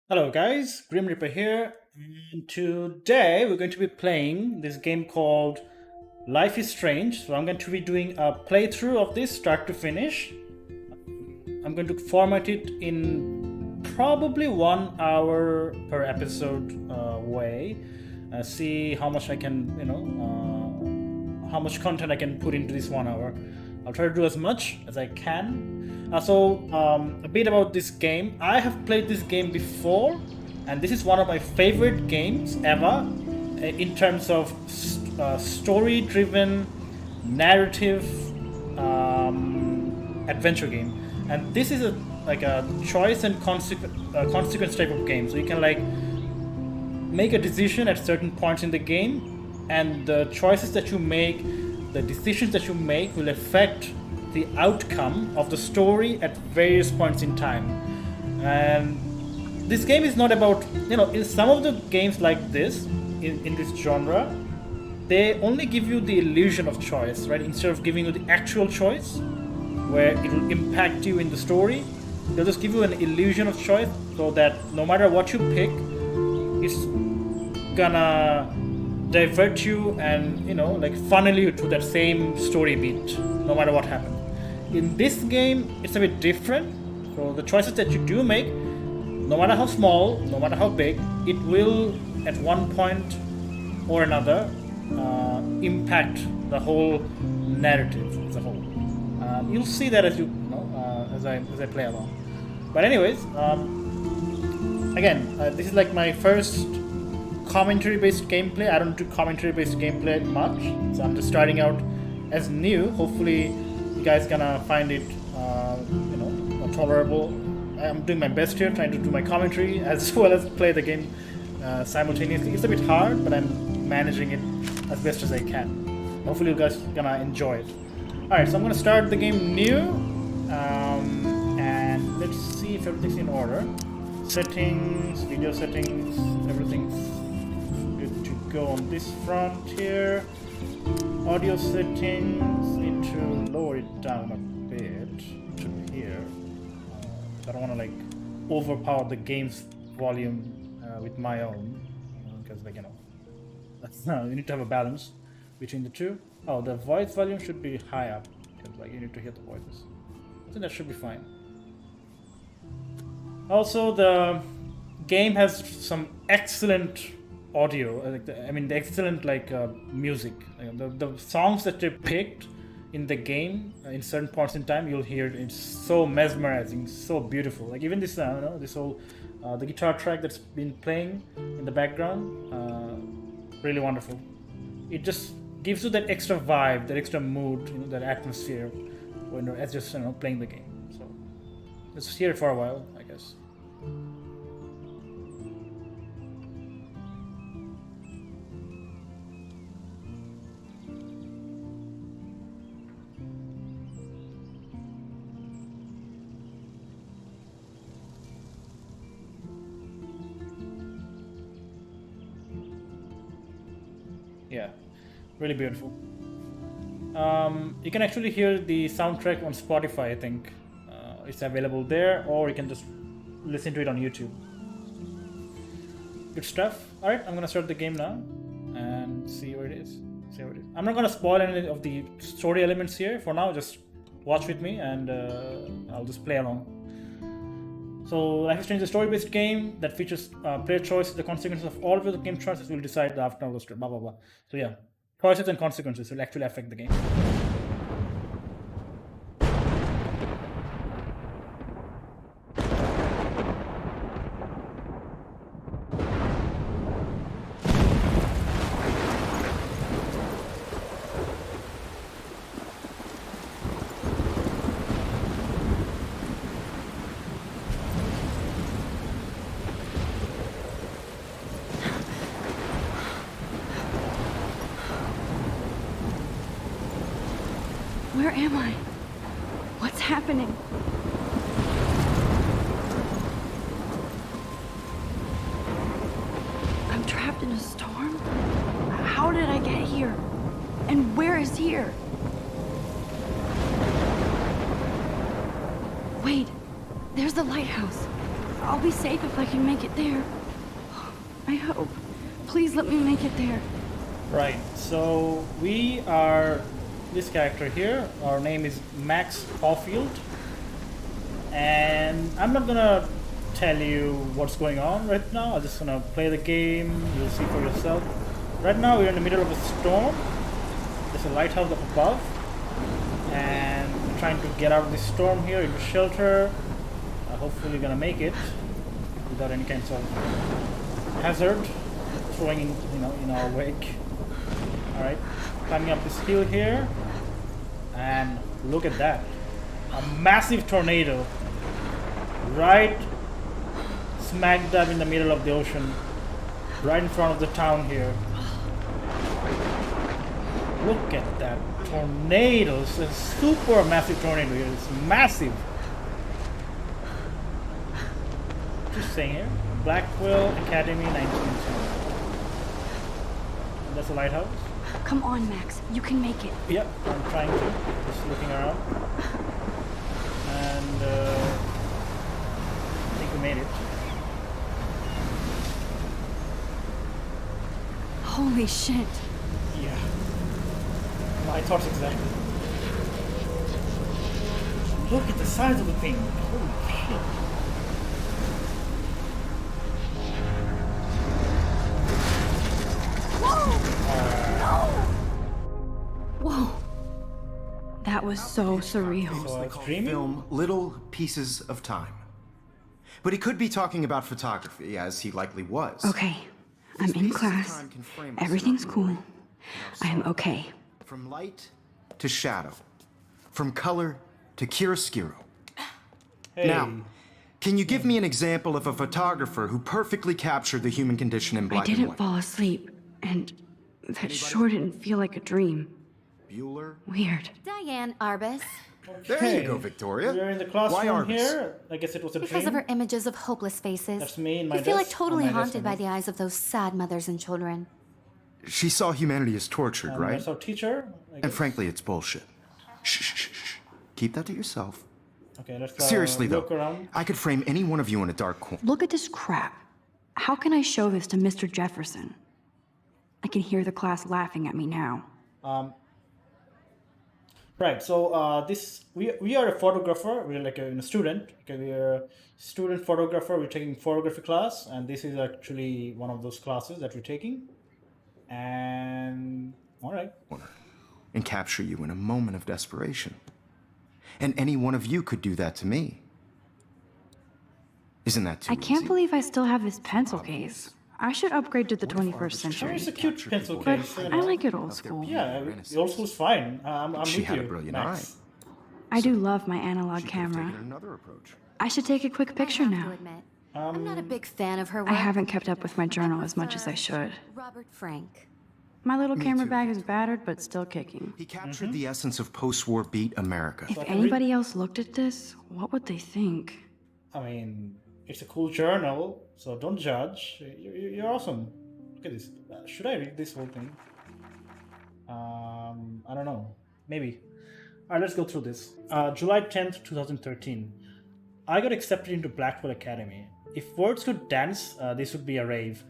Hello guys, GrimReaper here, and today we're going to be playing this game called Life is Strange. So I'm going to be doing a playthrough of this start to finish. I'm going to format it in probably 1 hour per episode way. See how much I can, how much content I can put into this 1 hour. I'll try to do as much as I can. A bit about this game. I have played this game before, and this is one of my favorite games ever in terms of story-driven, narrative adventure game. And this is like a choice and consequence type of game. So you can like make a decision at certain points in the game, and the choices that you make, the decisions that you make will affect the outcome of the story at various points in time. And this game is not about, in some of the games like this, in this genre, they only give you the illusion of choice, right? Instead of giving you the actual choice, where it will impact you in the story, they'll just give you an illusion of choice so that no matter what you pick, it's gonna divert you and like funnel you to that same story beat no matter what happens. In this game it's a bit different. So the choices that you do make, no matter how small, no matter how big, it will at one point or another impact the whole narrative as a whole. You'll see that as as I play along. But anyways, again, this is like my first commentary-based gameplay. I don't do commentary-based gameplay much, so I'm just starting out as new. Hopefully, you guys gonna find it, tolerable. I'm doing my best here, trying to do my commentary as well as play the game simultaneously. It's a bit hard, but I'm managing it as best as I can. Hopefully, you guys gonna enjoy it. All right, so I'm gonna start the game new, and let's see if everything's in order. Settings, video settings, everything's good to go on this front here. Audio settings, need to lower it down a bit to here. I don't want to like overpower the game's volume with my own, because you need to have a balance between the two. Oh, the voice volume should be high up, because like you need to hear the voices. I think that should be fine. Also, the game has some excellent audio. The excellent music. The songs that they picked in the game in certain points in time, you'll hear it's so mesmerizing, so beautiful. Like even this, this whole the guitar track that's been playing in the background, really wonderful. It just gives you that extra vibe, that extra mood, that atmosphere when you're just playing the game. So let's hear it for a while, I guess. Yeah, really beautiful. You can actually hear the soundtrack on Spotify, I think. It's available there, or you can just listen to it on YouTube. Good stuff. Alright, I'm gonna start the game now and see where it is. I'm not gonna spoil any of the story elements here for now, just watch with me and I'll just play along. So, Life is Strange is a story-based game that features player choices. The consequences of all of the game choices will decide the outcome of the story. Blah blah blah. So yeah, choices and consequences will actually affect the game. Where am I? What's happening? I'm trapped in a storm? How did I get here? And where is here? Wait, there's the lighthouse. I'll be safe if I can make it there. I hope. Please let me make it there. Right, so we are this character here. Our name is Max Caulfield. And I'm not gonna tell you what's going on right now. I'm just gonna play the game. You'll see for yourself. Right now we're in the middle of a storm. There's a lighthouse up above. And we're trying to get out of this storm here into shelter. Hopefully we're gonna make it without any kinds of hazard throwing in our wake. Alright, climbing up this hill here. And look at that. A massive tornado. Right smack dab in the middle of the ocean. Right in front of the town here. Look at that tornado. It's a super massive tornado here. It's massive. Just saying here. Blackwell Academy 1902. That's a lighthouse. Come on, Max. You can make it. Yep, I'm trying to. Just looking around. And I think we made it. Holy shit. Yeah. My thoughts exactly. Look at the size of the thing. Holy shit. Whoa. That was so surreal. So They it's call dreaming? film little pieces of time. But he could be talking about photography, as he likely was. Okay. I'm in pieces of class. time can frame us Everything's in our cool. world. I'm okay. From light to shadow. From color to chiaroscuro. Hey. Now, can you give me an example of a photographer who perfectly captured the human condition in I black and didn't white? fall asleep, and that sure didn't feel like a dream. Bueller? Weird. Diane Arbus. There you go, Victoria. You're in the Why classroom Arbus? here. I guess it was a Because dream. of her images of hopeless faces. That's me in my You feel like desk, totally on my desk, haunted by the eyes of those sad mothers and children. She saw humanity as tortured, right? That's our teacher. I And guess. frankly, it's bullshit. Shh, shh, shh, shh. Keep that to yourself. Okay, let's Seriously, look though, around. I could frame any one of you in a dark corner. Look at this crap. How can I show this to Mr. Jefferson? I can hear the class laughing at me now. Right. So we are a photographer. We're like a student. Okay, we are a student photographer. We're taking photography class, and this is actually one of those classes that we're taking. And all right. And capture you in a moment of desperation. And any one of you could do that to me. Isn't that too I can't easy? believe I still have this pencil case. I should upgrade to the 21st So century. it's a cute pencil But case. You I know. like it old school. Yeah, the old school's fine. I'm She with had you, a brilliant Max. I do love my analog She could have camera. taken another approach. I should take a quick picture I have now. to admit, I'm not a big fan of her work. I haven't kept up with my journal as much as I should. Robert Frank. My little camera too. bag is battered, but still kicking. He captured the essence of post-war beat America. If I can read- anybody else looked at this, what would they think? I mean, it's a cool journal, so don't judge. You're awesome. Look at this. Should I read this whole thing? I don't know. Maybe. Alright, let's go through this. July 10th, 2013. I got accepted into Blackwell Academy. If words could dance, this would be a rave.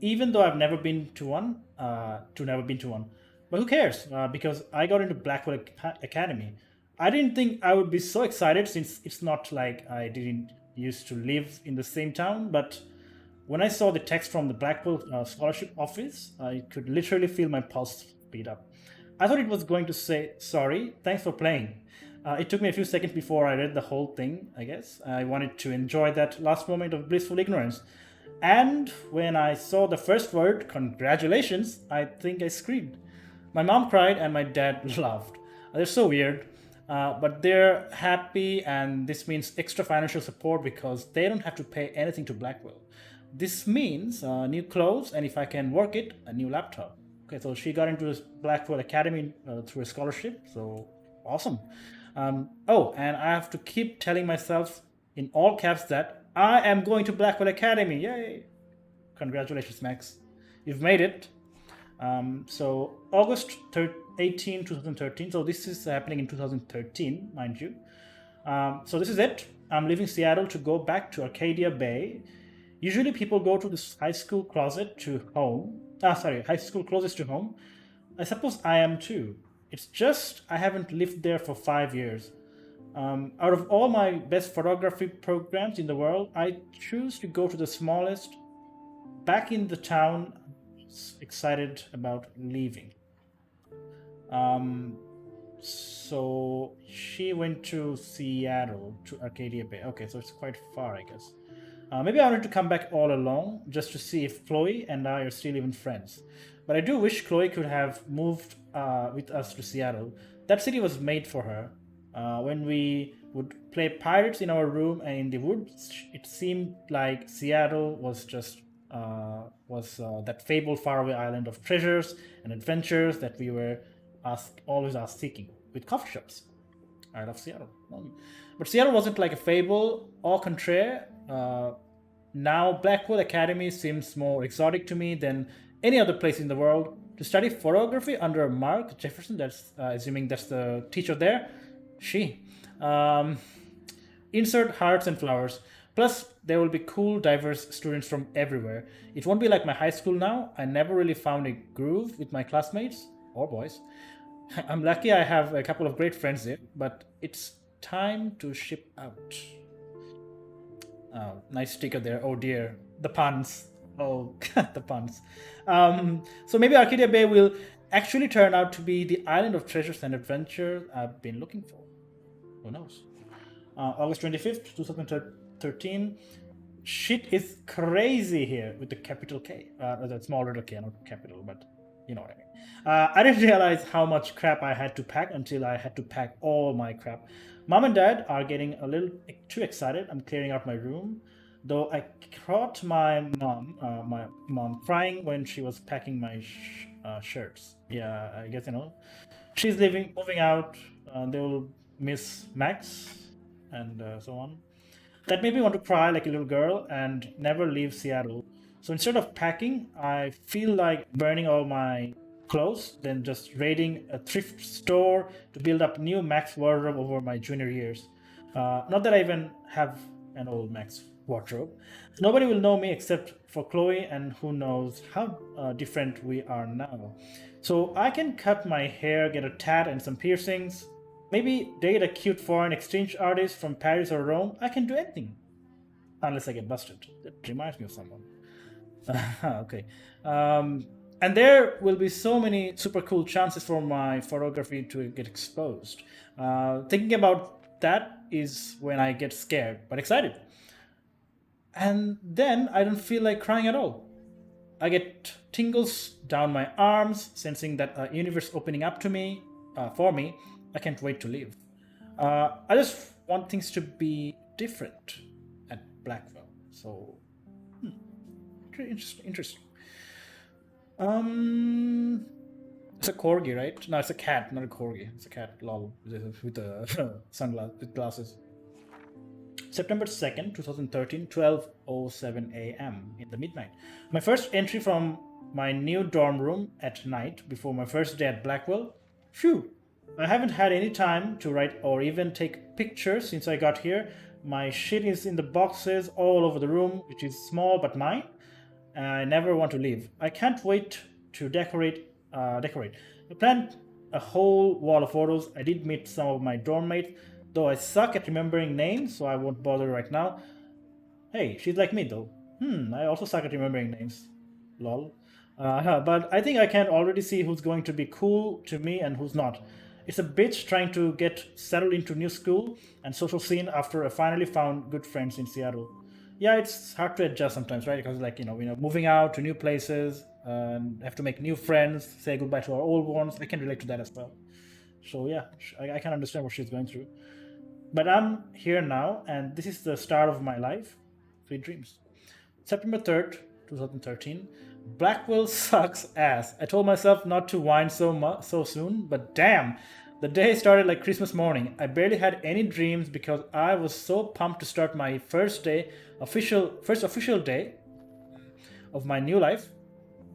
Even though I've never been to one, But who cares? Because I got into Blackwell Academy. I didn't think I would be so excited since it's not like I didn't used to live in the same town, but when I saw the text from the Blackwell Scholarship Office, I could literally feel my pulse speed up. I thought it was going to say, sorry, thanks for playing. It took me a few seconds before I read the whole thing, I guess. I wanted to enjoy that last moment of blissful ignorance. And when I saw the first word, congratulations, I think I screamed. My mom cried and my dad laughed. They're so weird. But they're happy, and this means extra financial support because they don't have to pay anything to Blackwell. This means new clothes, and if I can work it, a new laptop. Okay, so she got into this Blackwell Academy through a scholarship, so awesome. Oh, and I have to keep telling myself in all caps that I am going to Blackwell Academy. Yay! Congratulations, Max. You've made it. So August 18, 2013. So this is happening in 2013, mind you. So this is it. I'm leaving Seattle to go back to Arcadia Bay. Usually people go to this high school closet to home. High school closest to home. I suppose I am too. It's just I haven't lived there for 5 years. Out of all my best photography programs in the world, I choose to go to the smallest. Back in the town, excited about leaving. So she went to Seattle, to Arcadia Bay. Okay, so it's quite far, I guess. Maybe I wanted to come back all along just to see if Chloe and I are still even friends. But I do wish Chloe could have moved with us to Seattle. That city was made for her. When we would play pirates in our room and in the woods, it seemed like Seattle was just that fabled faraway island of treasures and adventures that we were always seeking with coffee shops. I love Seattle. But Seattle wasn't like a fable. Au contraire, now Blackwell Academy seems more exotic to me than any other place in the world. To study photography under Mark Jefferson, that's assuming that's the teacher there, insert hearts and flowers. Plus, there will be cool, diverse students from everywhere. It won't be like my high school now. I never really found a groove with my classmates or boys. I'm lucky I have a couple of great friends there, but it's time to ship out. Nice sticker there. Oh dear, the puns. Oh, the puns. So maybe Arcadia Bay will actually turn out to be the island of treasures and adventure I've been looking for. Who knows? August 25th, 2013. Shit is crazy here with the capital K. The small letter K, not capital, but you know what I mean. I didn't realize how much crap I had to pack until I had to pack all my crap. Mom and Dad are getting a little too excited. I'm clearing out my room. Though I caught my mom crying when she was packing my shirts. Yeah, I guess, she's moving out. They will miss Max and so on. That made me want to cry like a little girl and never leave Seattle. So instead of packing, I feel like burning all my clothes, then just raiding a thrift store to build up new Max wardrobe over my junior years. Not that I even have an old Max wardrobe. Nobody will know me except for Chloe, and who knows how different we are now. So I can cut my hair, get a tat and some piercings, maybe date a cute foreign exchange artist from Paris or Rome. I can do anything. Unless I get busted. That reminds me of someone. Okay. And there will be so many super cool chances for my photography to get exposed. Thinking about that is when I get scared, but excited. And then I don't feel like crying at all. I get tingles down my arms, sensing that a universe opening up to me, for me. I can't wait to leave. I just want things to be different at Blackwell. So, interesting. It's a corgi, right? No, it's a cat, not a corgi. It's a cat, lol, with the with glasses. September 2nd, 2013, 12:07 a.m. in the midnight. My first entry from my new dorm room at night before my first day at Blackwell. Phew! I haven't had any time to write or even take pictures since I got here. My shit is in the boxes all over the room, which is small but mine. I never want to leave. I can't wait to decorate. I planned a whole wall of photos. I did meet some of my dorm mates, though I suck at remembering names, so I won't bother right now. Hey, she's like me though. I also suck at remembering names. Lol. But I think I can already see who's going to be cool to me and who's not. It's a bitch trying to get settled into new school and social scene after I finally found good friends in Seattle. Yeah, it's hard to adjust sometimes, right? Because moving out to new places and have to make new friends, say goodbye to our old ones. I can relate to that as well. So yeah, I can understand what she's going through. But I'm here now, and this is the start of my life. Sweet dreams. September 3rd, 2013. Blackwell sucks ass. I told myself not to whine so soon, but damn, the day started like Christmas morning. I barely had any dreams because I was so pumped to start my first official day of my new life.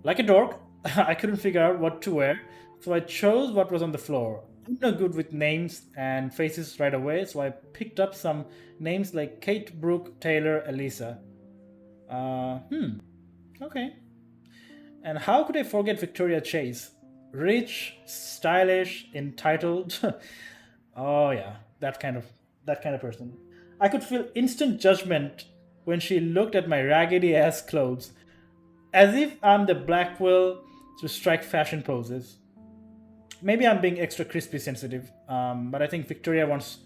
Like a dork, I couldn't figure out what to wear, so I chose what was on the floor. I'm not good with names and faces right away, so I picked up some names like Kate, Brooke, Taylor, Elisa. Okay. And how could I forget Victoria Chase? Rich, stylish, entitled. Oh yeah, that kind of person. I could feel instant judgment when she looked at my raggedy ass clothes, as if I'm the Blackwell to strike fashion poses. Maybe I'm being extra crispy sensitive, but I think Victoria wants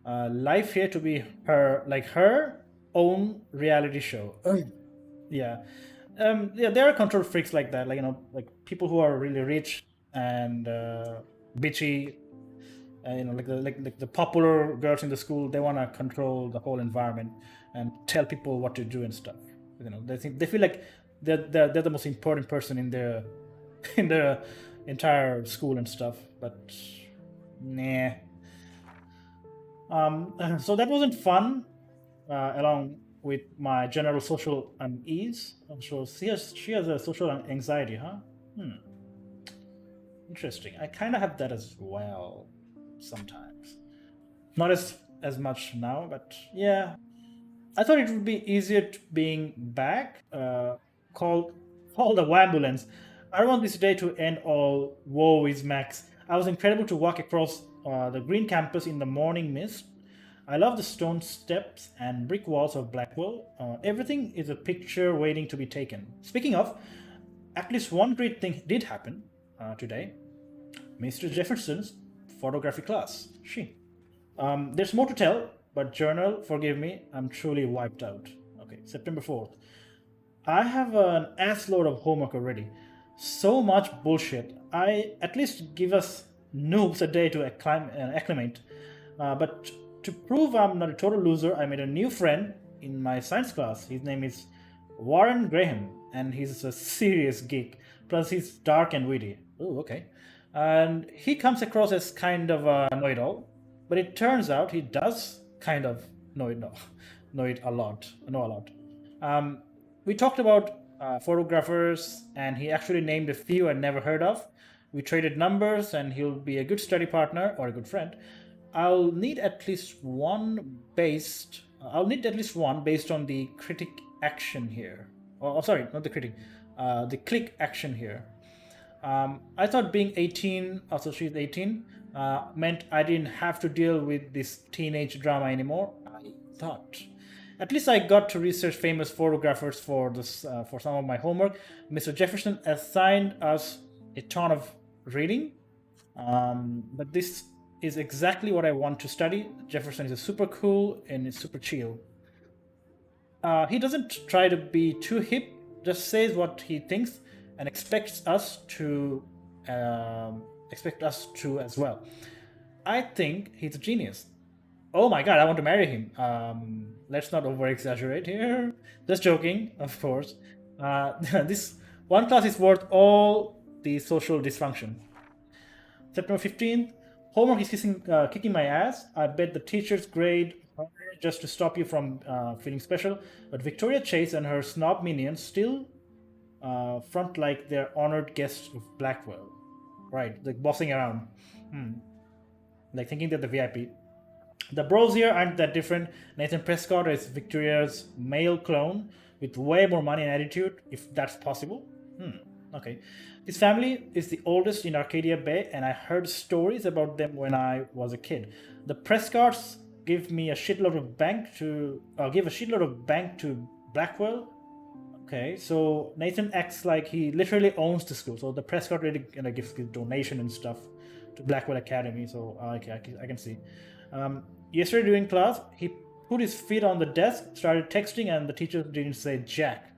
life here to be her own reality show. Yeah, yeah, there are control freaks like that, like people who are really rich and bitchy. Like the popular girls in the school, they want to control the whole environment and tell people what to do and stuff. They feel like they're the most important person in their in the entire school and stuff. But nah. So that wasn't fun. Along with my general social unease. So she has a social anxiety, huh? Interesting. I kind of have that as well sometimes. Not as much now, but yeah. I thought it would be easier being back. Call call the ambulance. I don't want this day to end all woe is Max. I was incredible to walk across the green campus in the morning mist. I love the stone steps and brick walls of Blackwell. Everything is a picture waiting to be taken. Speaking of, at least one great thing did happen today. Mr. Jefferson's photography class. There's more to tell, but journal, forgive me, I'm truly wiped out. Okay, September 4th. I have an ass load of homework already. So much bullshit. I at least give us noobs a day to acclimate. But to prove I'm not a total loser, I made a new friend in my science class. His name is Warren Graham, and he's a serious geek. Plus, he's dark and witty. Oh, okay. And he comes across as kind of a know-it-all, but it turns out he does kind of know it, know, know it a lot, know a lot. Um, we talked about photographers, and he actually named a few I never heard of. We traded numbers, and he'll be a good study partner or a good friend. I'll need at least one based on the critic action here. Oh, sorry, not the critic, the click action here. I thought being 18, also she's 18, meant I didn't have to deal with this teenage drama anymore. I thought. At least I got to research famous photographers for some of my homework. Mr. Jefferson assigned us a ton of reading, but this is exactly what I want to study. Jefferson is super cool and is super chill. He doesn't try to be too hip, just says what he thinks and expect us to as well. I think he's a genius. Oh my god, I want to marry him. Let's not over exaggerate here. Just joking, of course. This one class is worth all the social dysfunction. September 15th, homework is kicking my ass. I bet the teacher's grade just to stop you from feeling special. But Victoria Chase and her snob minions still front like they're honored guests of Blackwell. Right, like bossing around. Like thinking they're the VIP. The bros here aren't that different. Nathan Prescott is Victoria's male clone with way more money and attitude, if that's possible. Okay. His family is the oldest in Arcadia Bay, and I heard stories about them when I was a kid. The Prescotts give a shitload of bank to Blackwell. Okay, so Nathan acts like he literally owns the school. So the Prescott really gives donation and stuff to Blackwell Academy. So okay, I can see. Yesterday during class, he put his feet on the desk, started texting, and the teacher didn't say jack.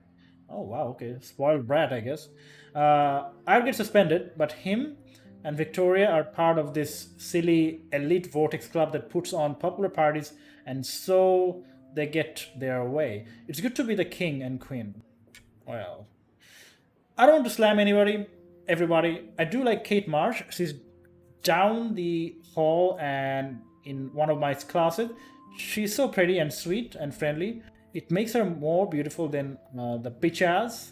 Oh wow, okay, spoiled brat, I guess. I'll get suspended, but him and Victoria are part of this silly elite vortex club that puts on popular parties, and so they get their way. It's good to be the king and queen. Well, I don't want to slam everybody. I do like Kate Marsh. She's down the hall and in one of my classes. She's so pretty and sweet and friendly. It makes her more beautiful than the biatches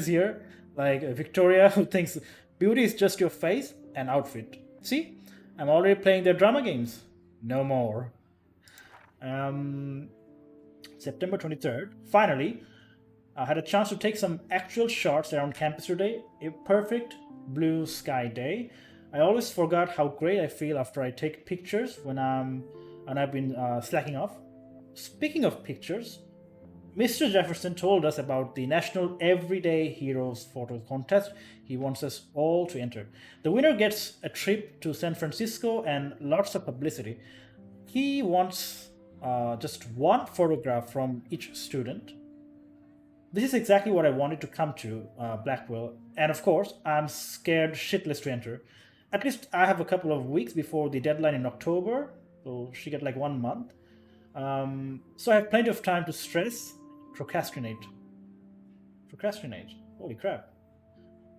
here, like Victoria, who thinks beauty is just your face. an outfit. See, I'm already playing their drama games. No more. Um, September 23rd, finally, I had a chance to take some actual shots around campus today. A perfect blue sky day. I always forgot how great I feel after I take pictures when I've been slacking off. Speaking of pictures, Mr. Jefferson told us about the National Everyday Heroes photo contest he wants us all to enter. The winner gets a trip to San Francisco and lots of publicity. He wants just one photograph from each student. This is exactly what I wanted to come to, Blackwell. And of course, I'm scared shitless to enter. At least I have a couple of weeks before the deadline in October, so she get like 1 month. So I have plenty of time to stress, procrastinate. Procrastinate. Holy crap.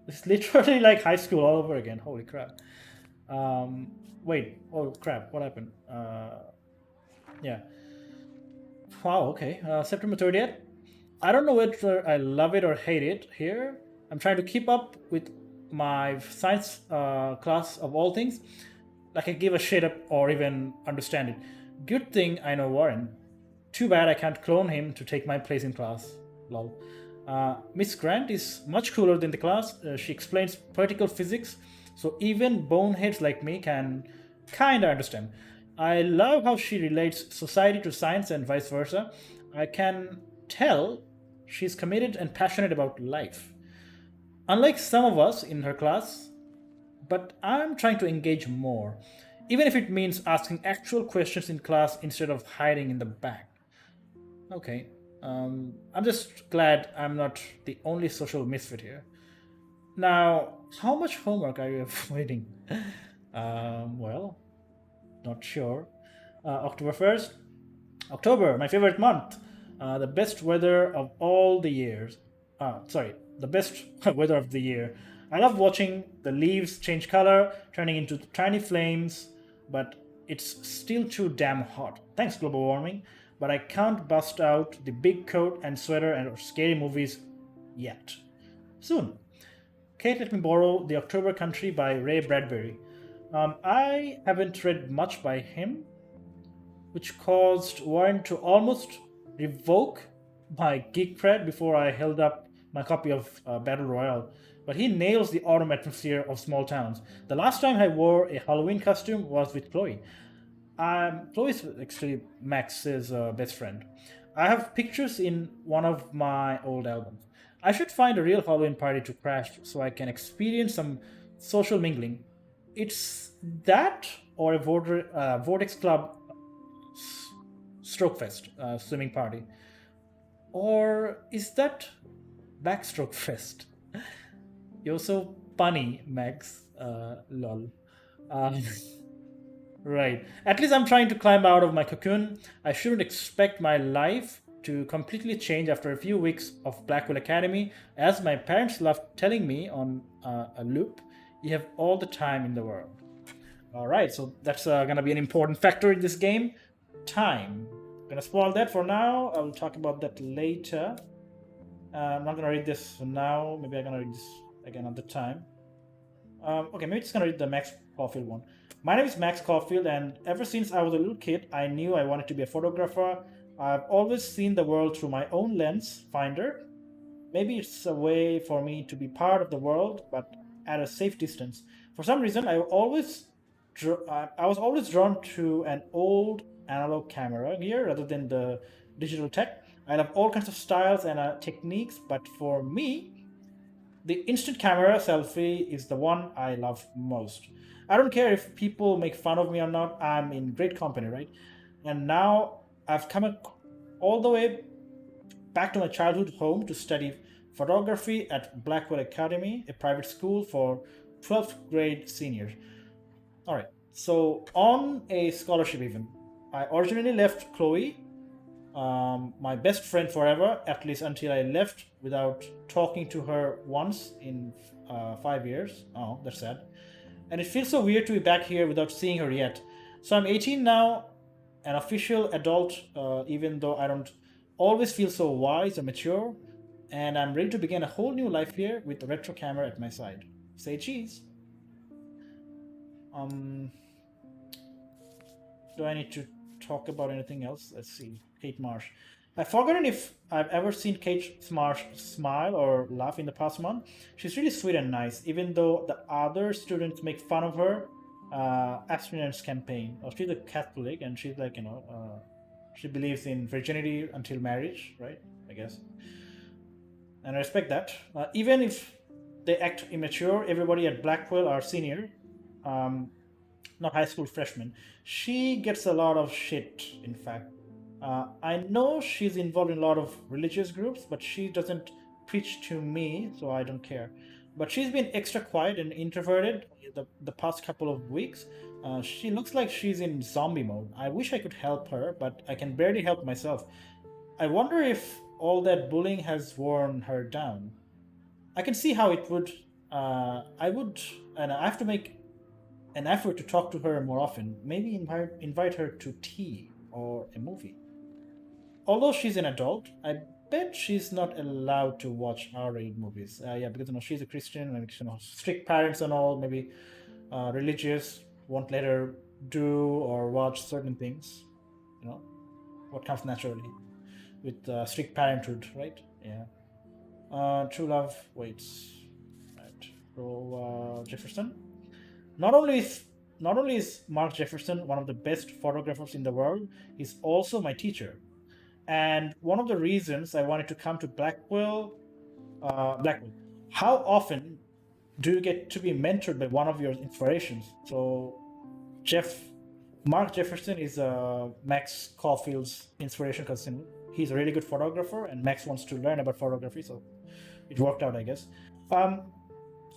This is literally like high school all over again. Holy crap. Wait. Oh crap. What happened? Yeah. Wow. Okay. September 30th. I don't know whether I love it or hate it here. I'm trying to keep up with my science class of all things. Like I give a shit up or even understand it. Good thing I know Warren. Too bad I can't clone him to take my place in class. Lol. Miss Grant is much cooler than the class. She explains particle physics, so even boneheads like me can kinda understand. I love how she relates society to science and vice versa. I can tell she's committed and passionate about life. Unlike some of us in her class, but I'm trying to engage more, even if it means asking actual questions in class instead of hiding in the back. Okay, I'm just glad I'm not the only social misfit here. Now, how much homework are you avoiding? Well, not sure. October 1st, October, my favorite month. The best weather of all the years. Sorry, the best weather of the year. I love watching the leaves change color, turning into tiny flames, but it's still too damn hot. Thanks, global warming. But I can't bust out the big coat and sweater and scary movies yet. Soon. Kate let me borrow The October Country by Ray Bradbury. I haven't read much by him, which caused Warren to almost revoke my geek cred before I held up my copy of Battle Royale. But he nails the autumn atmosphere of small towns. The last time I wore a Halloween costume was with Chloe. Chloe's actually Max's best friend. I have pictures in one of my old albums. I should find a real Halloween party to crash so I can experience some social mingling. It's that or a Vortex Club Strokefest swimming party. Or is that Backstroke Fest? You're so funny, Max. Lol. Um, right. At least I'm trying to climb out of my cocoon. I shouldn't expect my life to completely change after a few weeks of Blackwell Academy, as my parents love telling me on a loop. You have all the time in the world. All right, so that's gonna be an important factor in this game. Time. Gonna spoil that for now. I'll talk about that later. I'm not gonna read this for now. Maybe I'm gonna read this again at the time. Okay, maybe just gonna read the Max Caulfield one. My name is Max Caulfield, and ever since I was a little kid, I knew I wanted to be a photographer. I've always seen the world through my own lens finder. Maybe it's a way for me to be part of the world, but at a safe distance. For some reason, I was always drawn to an old analog camera gear rather than the digital tech. I love all kinds of styles and techniques, but for me, the instant camera selfie is the one I love most. I don't care if people make fun of me or not, I'm in great company, right? And now I've come all the way back to my childhood home to study photography at Blackwell Academy, a private school for 12th grade seniors. All right, so on a scholarship even, I originally left Chloe, my best friend forever, at least until I left without talking to her once in 5 years. Oh, that's sad. And it feels so weird to be back here without seeing her yet. So I'm 18 now, an official adult, even though I don't always feel so wise or mature, and I'm ready to begin a whole new life here with the retro camera at my side. Say cheese. Um, do I need to talk about anything else? Let's see. Kate Marsh. I've forgotten if I've ever seen Kate Marsh smile or laugh in the past month. She's really sweet and nice, even though the other students make fun of her abstinence campaign. Oh, she's a Catholic, and she's like, she believes in virginity until marriage, right? I guess. And I respect that. Even if they act immature, everybody at Blackwell are senior. Um, Not high school freshman. She gets a lot of shit, in fact. I know she's involved in a lot of religious groups, but she doesn't preach to me, so I don't care. But she's been extra quiet and introverted the past couple of weeks. She looks like she's in zombie mode. I wish I could help her, but I can barely help myself. I wonder if all that bullying has worn her down. I can see how it would. I would, and I have to make an effort to talk to her more often. Maybe invite her to tea or a movie. Although she's an adult, I bet she's not allowed to watch R-rated movies. Yeah, because she's a Christian and strict parents and all. Maybe religious won't let her do or watch certain things. You know what comes naturally with strict parenthood, right? Yeah. True love waits. Right. So Jefferson. Not only is not only is Mark Jefferson one of the best photographers in the world, he's also my teacher. And one of the reasons I wanted to come to Blackwell. How often do you get to be mentored by one of your inspirations? So, Mark Jefferson is Max Caulfield's inspiration because he's a really good photographer, and Max wants to learn about photography, so it worked out, I guess. Um,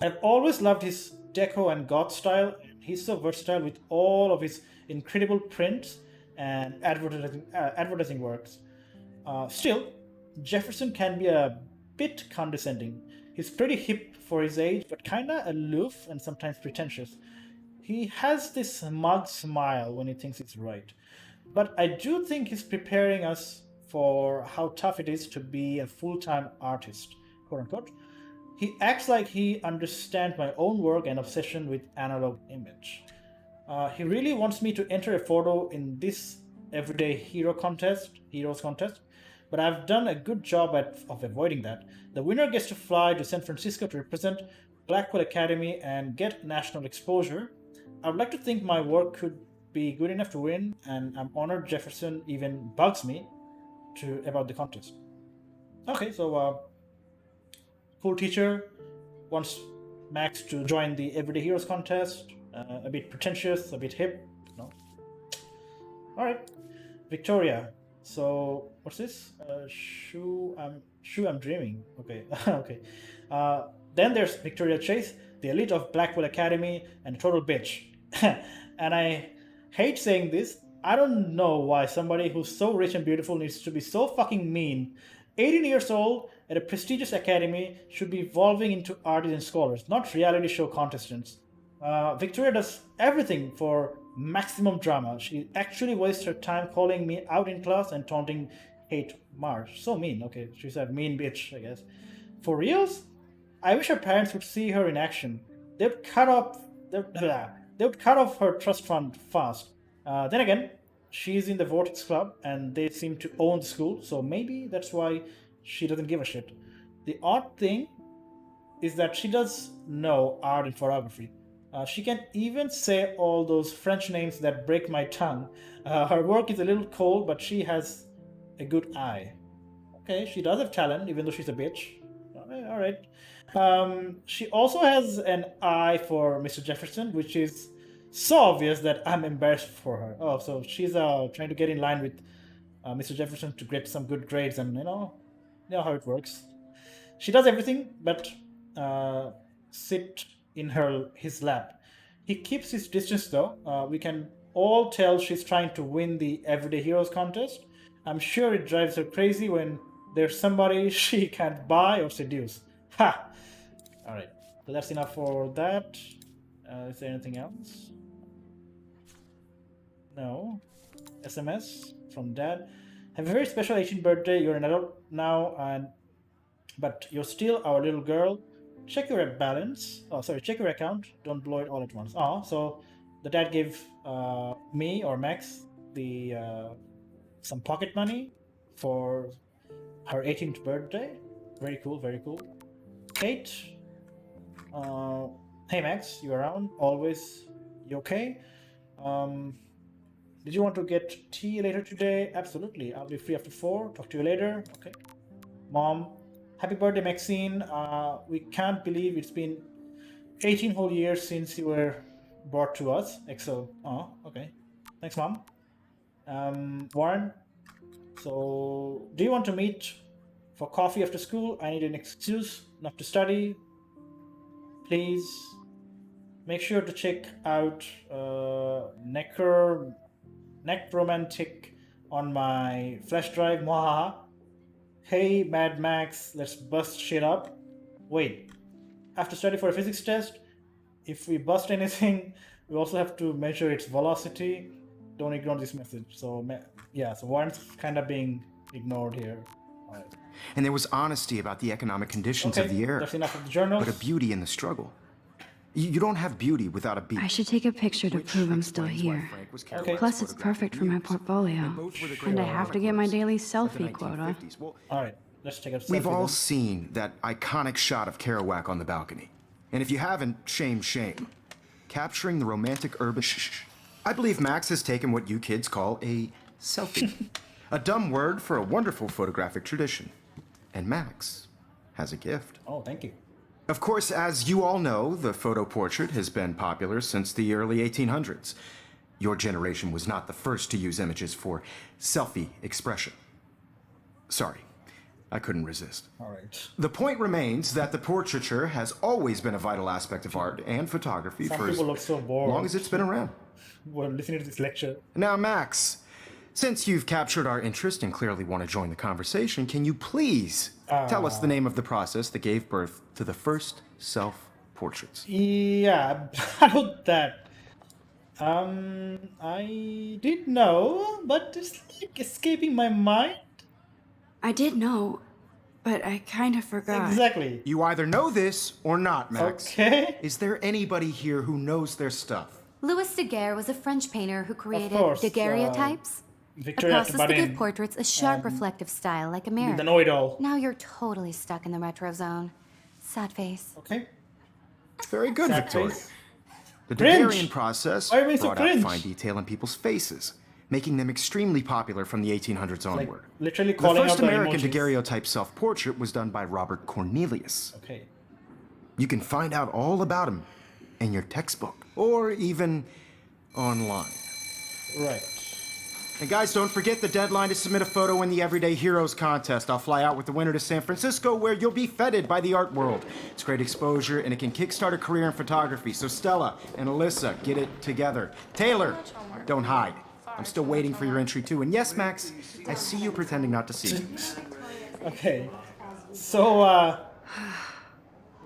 I've always loved his deco and goth style. He's so versatile with all of his incredible prints and advertising works. Still, Jefferson can be a bit condescending. He's pretty hip for his age, but kinda aloof and sometimes pretentious. He has this mug smile when he thinks it's right. But I do think he's preparing us for how tough it is to be a full time artist, quote unquote. He acts like he understands my own work and obsession with analog image. He really wants me to enter a photo in this heroes contest, but I've done a good job of avoiding that. The winner gets to fly to San Francisco to represent Blackwell Academy and get national exposure. I would like to think my work could be good enough to win, and I'm honored Jefferson even bugs me to about the contest. Okay, so cool teacher wants Max to join the Everyday Heroes contest. A bit pretentious, a bit hip. No. All right, Victoria. So what's this? Shoe I'm dreaming. Okay, okay. Then there's Victoria Chase, the elite of Blackwell Academy, and a total bitch. And I hate saying this. I don't know why somebody who's so rich and beautiful needs to be so fucking mean. 18 years old at a prestigious academy should be evolving into artists and scholars, not reality show contestants. Victoria does everything for maximum drama. She actually wastes her time calling me out in class and taunting Kate Marsh. So mean. Okay, she's a mean bitch, I guess. For reals? I wish her parents would see her in action. They'd cut off. They would cut off her trust fund fast. Then again, she's in the Vortex Club, and they seem to own the school, so maybe that's why she doesn't give a shit. The odd thing is that she does know art and photography. She can even say all those French names that break my tongue. Her work is a little cold, but she has a good eye. Okay, she does have talent, even though she's a bitch. All right. She also has an eye for Mr. Jefferson, which is so obvious that I'm embarrassed for her. Oh, so she's trying to get in line with Mr. Jefferson to get some good grades, and you know how it works. She does everything but sit in his lap. He keeps his distance though. We can all tell she's trying to win the Everyday Heroes contest. I'm sure it drives her crazy when there's somebody she can't buy or seduce. Ha! Alright, so that's enough for that. Is there anything else? No. SMS from dad. Have a very special 18th birthday. You're an adult now, but you're still our little girl. Check your balance. Oh, sorry. Check your account. Don't blow it all at once. Oh, so the dad gave me or Max the some pocket money for her 18th birthday. Very cool, very cool. Kate, hey Max, you around? Always, you okay? Did you want to get tea later today? Absolutely, I'll be free after 4. Talk to you later. Okay. Mom, happy birthday, Maxine. We can't believe it's been 18 whole years since you were brought to us. EXO. Oh, okay. Thanks, Mom. Warren, so do you want to meet for coffee after school? I need an excuse not to study. Please make sure to check out Necromantic on my flash drive. Mwahaha. Hey, Mad Max, let's bust shit up. Wait, have to study for a physics test? If we bust anything, we also have to measure its velocity. Don't ignore this message. So, yeah, so Warren's kind of being ignored here. All right. And there was honesty about the economic conditions of the era, That's enough of the journals. but a beauty in the struggle. You don't have beauty without a beat. I should take a picture to prove I'm still here. Okay. Plus, it's perfect for my portfolio. And I have to get my daily selfie quota. All right, let's take a selfie. We've all then. seen that iconic shot of Kerouac on the balcony. And if you haven't, shame, shame. Capturing the romantic urban... I believe Max has taken what you kids call a selfie. A dumb word for a wonderful photographic tradition. And Max has a gift. Oh, thank you. Of course, as you all know, the photo portrait has been popular since the early 1800s. Your generation was not the first to use images for selfie expression. Sorry, I couldn't resist. All right. The point remains that the portraiture has always been a vital aspect of art and photography Some for as people look so bored. long as it's been around. We're listening to this lecture. Now, Max, since you've captured our interest and clearly want to join the conversation, can you please tell us the name of the process that gave birth to the first self-portraits? Yeah, about that. I did know, but it's like escaping my mind. I did know, but I kind of forgot. Exactly. You either know this or not, Max. Okay. Is there anybody here who knows their stuff? Louis Daguerre was a French painter who created course, daguerreotypes. A Victoria process to give Tabarin, portraits a sharp, reflective style like a mirror. the know-it-all. Now you're totally stuck in the retro zone. Sad face. Okay. Very good, Sad Victoria. face. The Cringe. Daguerrean process Why are we so brought out cringe? fine detail in people's faces, making them extremely popular from the 1800s Like onward. literally The calling first out the American emojis. daguerreotype self-portrait was done by Robert Cornelius. Okay. You can find out all about him in your textbook, or even online. Right. And guys, don't forget the deadline to submit a photo in the Everyday Heroes contest. I'll fly out with the winner to San Francisco, where you'll be feted by the art world. It's great exposure, and it can kickstart a career in photography. So Stella and Alyssa, get it together. Taylor, don't hide. I'm still waiting for your entry too. And yes, Max, I see you pretending not to see me. Okay. So,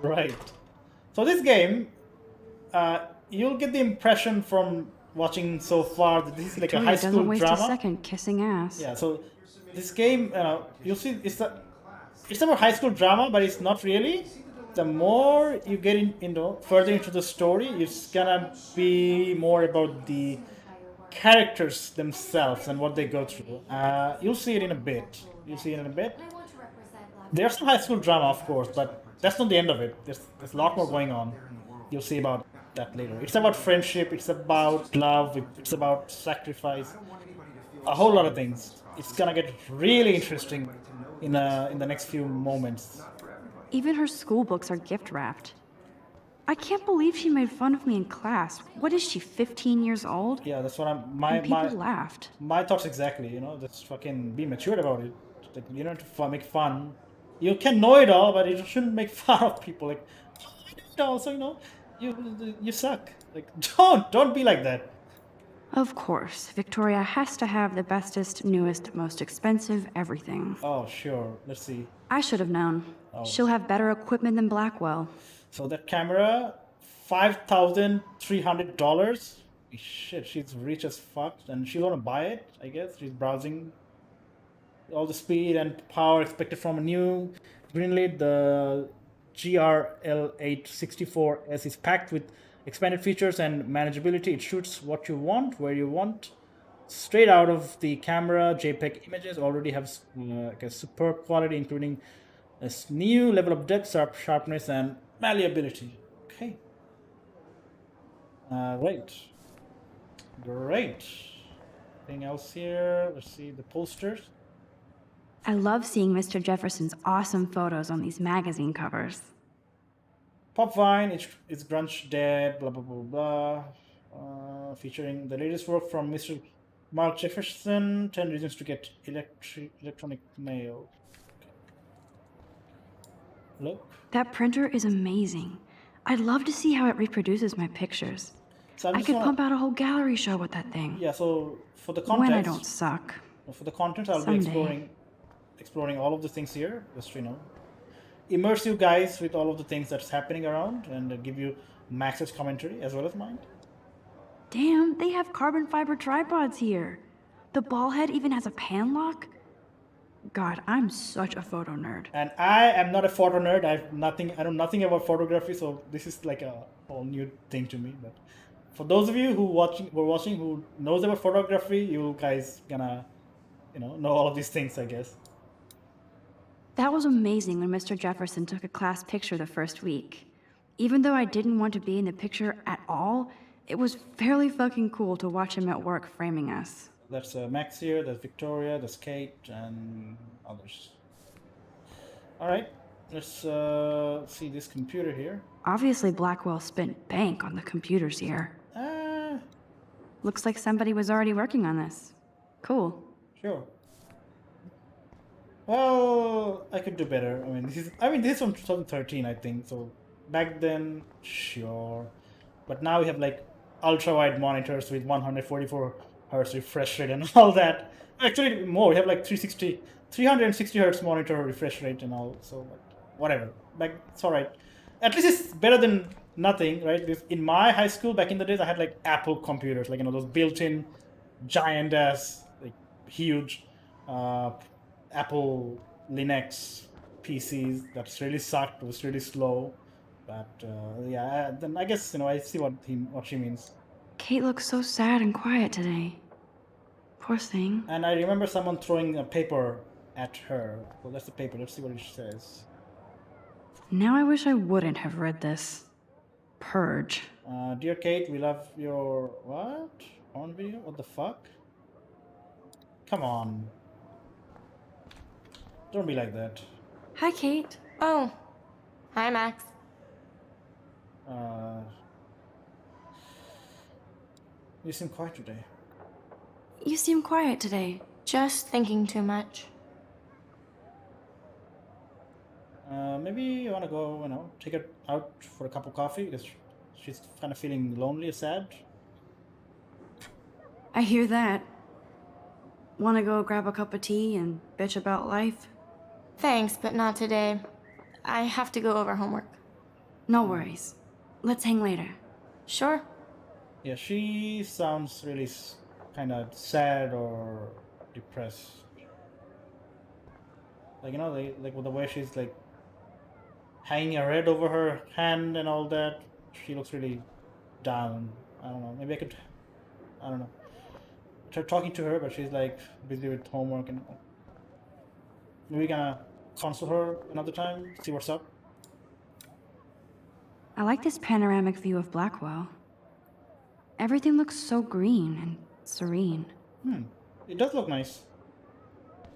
right. So this game, you'll get the impression from watching so far that this is like a high Victoria school doesn't waste drama. a second kissing ass. Yeah, so this game, you'll see, it's about high school drama, but it's not really. The more you get further into the story, it's gonna be more about the characters themselves and what they go through. You'll see it in a bit. There's some high school drama, of course, but that's not the end of it. There's a lot more going on. You'll see about that later. It's about friendship, it's about love, it's about sacrifice, a whole lot of things. It's gonna get really interesting in the next few moments. Even her school books are gift wrapped. I can't believe she made fun of me in class. What is she, 15 years old? Yeah, that's what And people laughed. my thoughts exactly. Just fucking be mature about it. Like, you don't have to make fun. You can know it all, but you shouldn't make fun of people. Like, oh, I know it all, so you suck. Like, don't be like that. Of course, Victoria has to have the bestest, newest, most expensive everything. Oh, sure. Let's see. I should have known. She'll have better equipment than Blackwell. So that camera, $5,300. Shit, she's rich as fuck, and she's gonna buy it. I guess she's browsing. All the speed and power expected from a new greenlit, the GRL864S is packed with expanded features and manageability. It shoots what you want, where you want, straight out of the camera. JPEG images already have like a superb quality, including a new level of depth, sharpness, and malleability. Okay. Great. Anything else here? Let's see the posters. I love seeing Mr. Jefferson's awesome photos on these magazine covers. Pop Vine, it's Grunge Dead, blah blah blah blah. Featuring the latest work from Mr. Mark Jefferson, 10 Reasons to Get Electronic Mail. Look. That printer is amazing. I'd love to see how it reproduces my pictures. So I could pump out a whole gallery show with that thing. Yeah, so for the content. When I don't suck. For the content, I'll Someday. be exploring all of the things here. Just, immerse you guys with all of the things that's happening around and give you Max's commentary as well as mine. Damn, they have carbon fiber tripods here. The ball head even has a pan lock. God, I'm such a photo nerd. And I am not a photo nerd. I know nothing about photography, so this is like a whole new thing to me. But for those of you who who knows about photography, you guys gonna, know all of these things, I guess. That was amazing when Mr. Jefferson took a class picture the first week. Even though I didn't want to be in the picture at all, it was fairly fucking cool to watch him at work framing us. That's Max here, there's Victoria, there's Kate, and others. Alright, let's see this computer here. Obviously, Blackwell spent bank on the computers here. Looks like somebody was already working on this. Cool. Sure. Well, I could do better. This is from 2013, I think. So back then, sure. But now we have like ultra-wide monitors with 144 hertz refresh rate and all that. Actually, more. We have like 360 hertz monitor refresh rate and all. So whatever. Like, it's all right. At least it's better than nothing, right? Because in my high school back in the days, I had like Apple computers, like those built-in giant ass, like huge Apple Linux PCs that really sucked. It was really slow. But yeah, then I guess I see what she means. Kate looks so sad and quiet today. Poor thing. And I remember someone throwing a paper at her. Well, that's the paper. Let's see what it says. Now I wish I wouldn't have read this. Purge. Dear Kate, we love your what? On video? What the fuck? Come on. Don't be like that. Hi, Kate. Oh. Hi, Max. You seem quiet today. You seem quiet today. Just thinking too much. Maybe you want to go, take her out for a cup of coffee because she's kind of feeling lonely or sad. I hear that. Want to go grab a cup of tea and bitch about life? Thanks, but not today. I have to go over homework. No worries. Let's hang later. Sure. Yeah, she sounds really kind of sad or depressed. Like, like with the way she's like hanging her head over her hand and all that. She looks really down. I don't know. Maybe I don't know. Try talking to her, but she's like busy with homework and maybe we gonna console her another time, see what's up. I like this panoramic view of Blackwell. Everything looks so green and serene. It does look nice.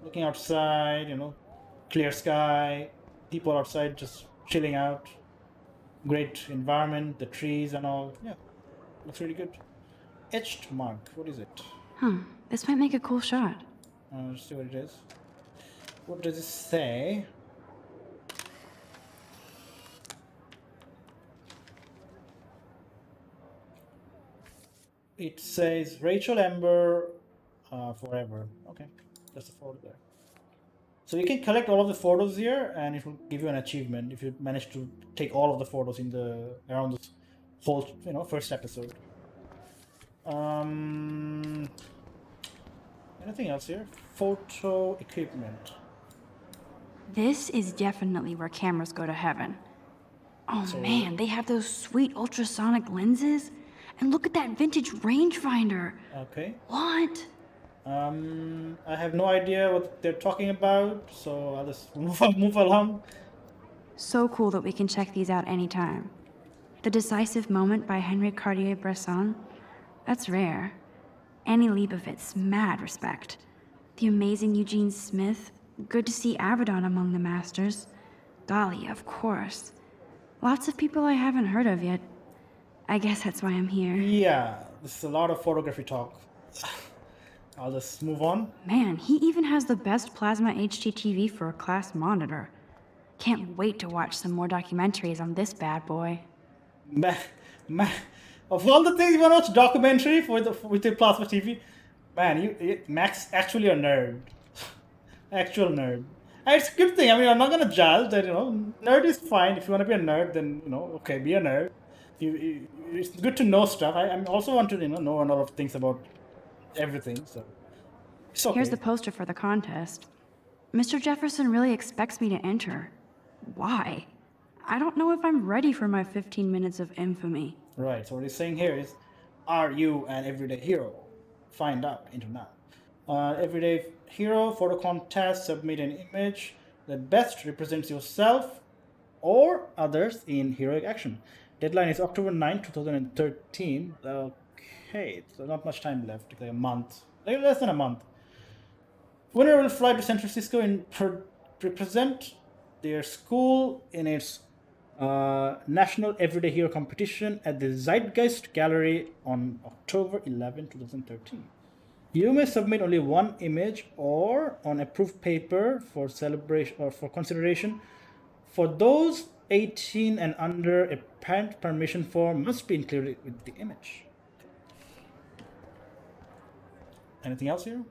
Looking outside, clear sky, people outside just chilling out. Great environment, the trees and all. Yeah, looks really good. Etched mark, what is it? This might make a cool shot. Let's see what it is. What does it say? It says Rachel Amber forever. Okay, that's the photo there. So you can collect all of the photos here, and it will give you an achievement if you manage to take all of the photos in around this whole first episode. Anything else here? Photo equipment. This is definitely where cameras go to heaven. Oh man, they have those sweet ultrasonic lenses. And look at that vintage rangefinder. Okay. What? I have no idea what they're talking about, so I'll just move along. So cool that we can check these out anytime. The Decisive Moment by Henry Cartier-Bresson. That's rare. Annie Leibovitz, mad respect. The amazing Eugene Smith. Good to see Avedon among the masters. Dahlia, of course. Lots of people I haven't heard of yet. I guess that's why I'm here. Yeah, this is a lot of photography talk. I'll just move on. Man, he even has the best plasma HDTV for a class monitor. Can't wait to watch some more documentaries on this bad boy. Of all the things you want to watch documentary with the plasma TV, man, Max actually a nerd. Actual nerd. And it's a good thing. I mean, I'm not gonna judge that. Nerd is fine. If you want to be a nerd, then okay, be a nerd. It's good to know stuff. I also want to know a lot of things about everything. So it's okay. Here's the poster for the contest. Mr. Jefferson really expects me to enter. Why? I don't know if I'm ready for my 15 minutes of infamy. Right, so what he's saying here is, are you an everyday hero? Find out into now. Everyday hero photo contest, submit an image that best represents yourself or others in heroic action. Deadline is October 9, 2013. Okay, so not much time left, like a month, like less than a month. Winner will fly to San Francisco and represent their school in its National Everyday Hero competition at the Zeitgeist Gallery on October 11, 2013. You may submit only one image or on approved paper for celebration or for consideration. For those 18 and under, a parent permission form must be included with the image. Anything else here?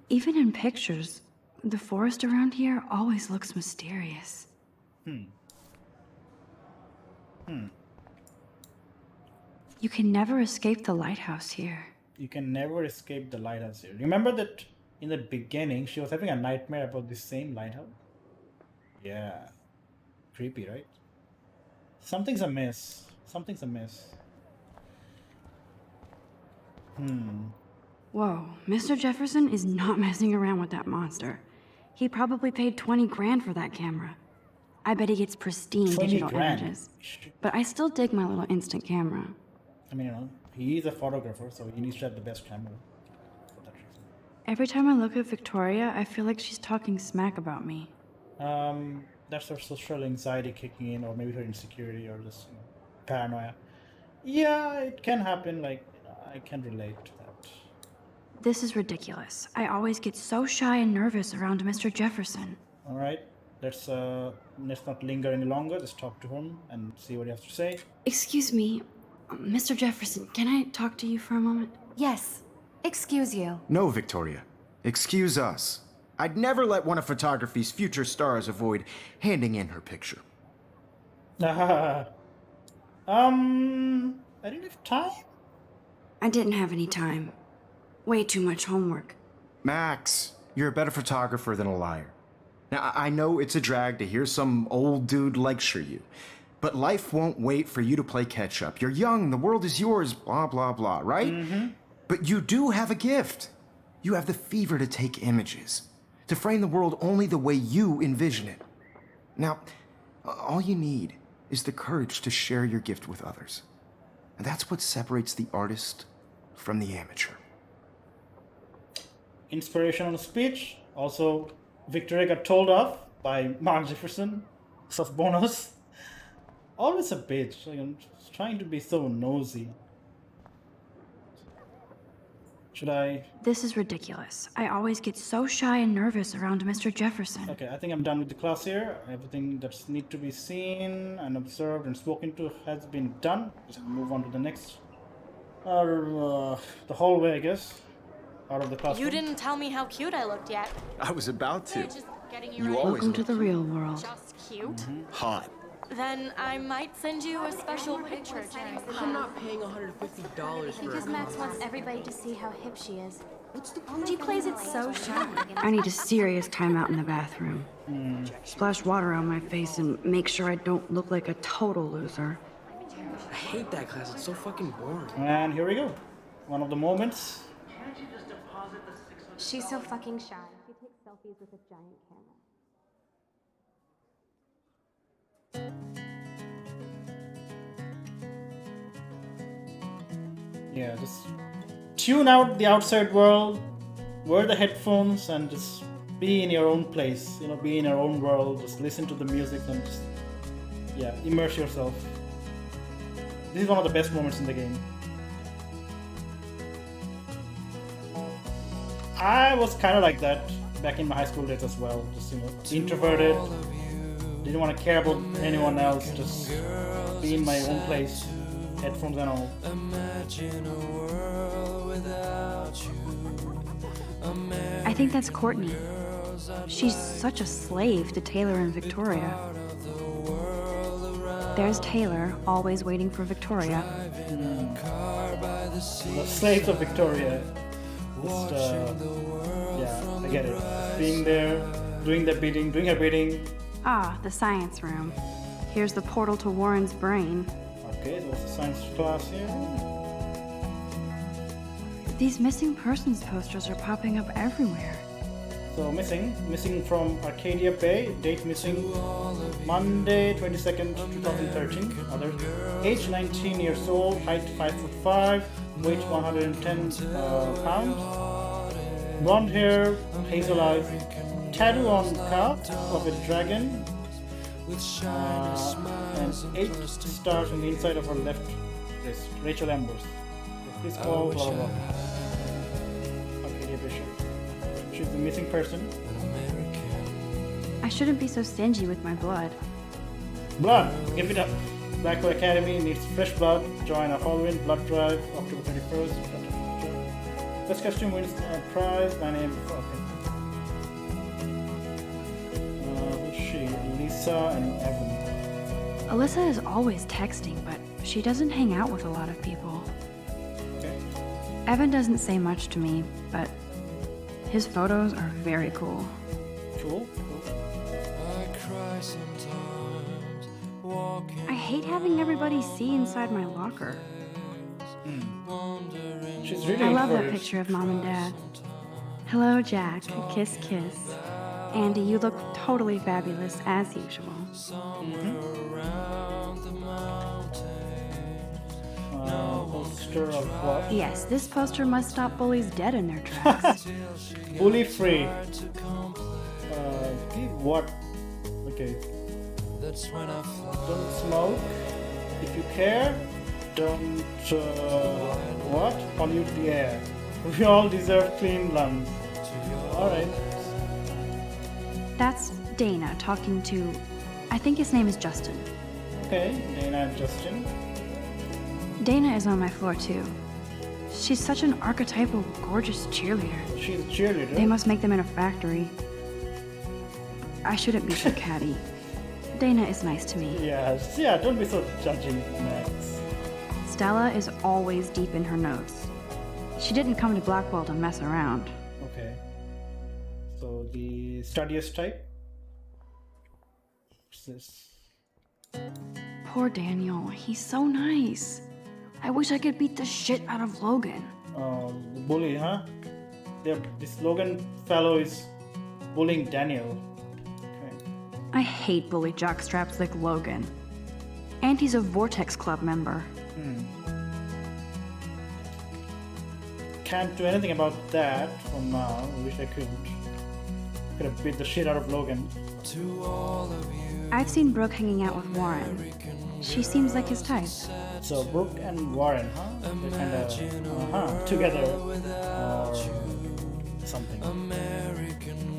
Even in pictures, the forest around here always looks mysterious. You can never escape the lighthouse here. You can never escape the lighthouse here. Remember that in the beginning, she was having a nightmare about this same lighthouse? Yeah. Creepy, right? Something's amiss. Something's amiss. Whoa, Mr. Jefferson is not messing around with that monster. He probably paid 20 grand for that camera. I bet he gets pristine 20 digital grand. images. But I still dig my little instant camera. I mean, he is a photographer, so he needs to have the best camera. For that reason. Every time I look at Victoria, I feel like she's talking smack about me. That's her social anxiety kicking in, or maybe her insecurity, or just paranoia. Yeah, it can happen. Like, I can relate to that. This is ridiculous. I always get so shy and nervous around Mr. Jefferson. All right, let's not linger any longer. Just talk to him and see what he has to say. Excuse me, Mr. Jefferson, can I talk to you for a moment? Yes. Excuse you. No, Victoria. Excuse us. I'd never let one of photography's future stars avoid handing in her picture. I didn't have time. I didn't have any time. Way too much homework. Max, you're a better photographer than a liar. Now, I know it's a drag to hear some old dude lecture you, but life won't wait for you to play catch up. You're young, the world is yours, blah, blah, blah, right? Mm-hmm. But you do have a gift. You have the fever to take images, to frame the world only the way you envision it. Now, all you need is the courage to share your gift with others. And that's what separates the artist from the amateur. Inspirational speech. Also, Victoria got told off by Mark Jefferson. Sus bonus. Always a bitch. Like, I'm just trying to be so nosy. Should I? This is ridiculous. I always get so shy and nervous around Mr. Jefferson. Okay, I think I'm done with the class here. Everything that's need to be seen and observed and spoken to has been done. Just move on to the next. The hallway, I guess. Out of the classroom. You didn't tell me how cute I looked yet. I was about to. Just getting You ready. always Welcome to look the real world. Just cute? hot. Then I might send you a special picture, Jen. I'm not paying $150 for Because it. Max wants everybody to see how hip she is. She plays it so shy. I need a serious timeout in the bathroom. Splash water on my face and make sure I don't look like a total loser. I hate that class. It's so fucking boring. And here we go. One of the moments. She's so fucking shy. She takes selfies with a giant camera. Yeah, just tune out the outside world, wear the headphones, and just be in your own place. You know, be in your own world. Just listen to the music and just, yeah, immerse yourself. This is one of the best moments in the game. I was kind of like that back in my high school days as well. Just, you know, introverted, didn't want to care about anyone else, just be in my own place, headphones and all. I think that's Courtney. She's such a slave to Taylor and Victoria. There's Taylor, always waiting for Victoria. The slaves of Victoria. Just, yeah, I get it. Being there, doing her bidding. Ah, the science room. Here's the portal to Warren's brain. Okay, so what's the science class here? These missing persons posters are popping up everywhere. So missing from Arcadia Bay, date missing Monday 22nd, 2013. Other age 19 years old, height 5'5", weight 110 pounds. Blonde hair, hazel eyes, tattoo on calf of a dragon, and 8 stars on the inside of her left wrist. Rachel Ambers. Please call blah blah blah. Arcadia Bishop. She's the missing person. I shouldn't be so stingy with my blood. Blood! Give it up! Blackwell Academy needs fresh blood. Join our Halloween blood drive October 21st. Best costume wins prize. My name is who's she? Lisa and Evan. Alyssa is always texting, but she doesn't hang out with a lot of people. Okay. Evan doesn't say much to me, but his photos are very cool. Cool. I hate having everybody see inside my locker. She's really I love that introverted. picture of Mom and Dad. Hello, Jack. Kiss, kiss. Andy, you look totally fabulous, as usual. Poster of what? Yes, this poster must stop bullies dead in their tracks. Bully free. What? Okay. Don't smoke. If you care, don't what? Pollute the air. We all deserve clean lungs. Alright. That's Dana talking to, I think his name is Justin. Okay, Dana and Justin. Dana is on my floor too. She's such an archetypal, gorgeous cheerleader. She's a cheerleader. They must make them in a factory. I shouldn't be so catty. Dana is nice to me. Yes, yeah, don't be so judging, Max. Stella is always deep in her notes. She didn't come to Blackwell to mess around. Okay. So the studious type. What's this? Poor Daniel, he's so nice. I wish I could beat the shit out of Logan. The bully, huh? This Logan fellow is bullying Daniel. Okay. I hate bully jockstraps like Logan. And he's a Vortex Club member. Can't do anything about that for now. I wish I could. Could have beat the shit out of Logan. I've seen Brooke hanging out with Warren. She seems like his type. So Brooke and Warren, huh? They're kind of together or something.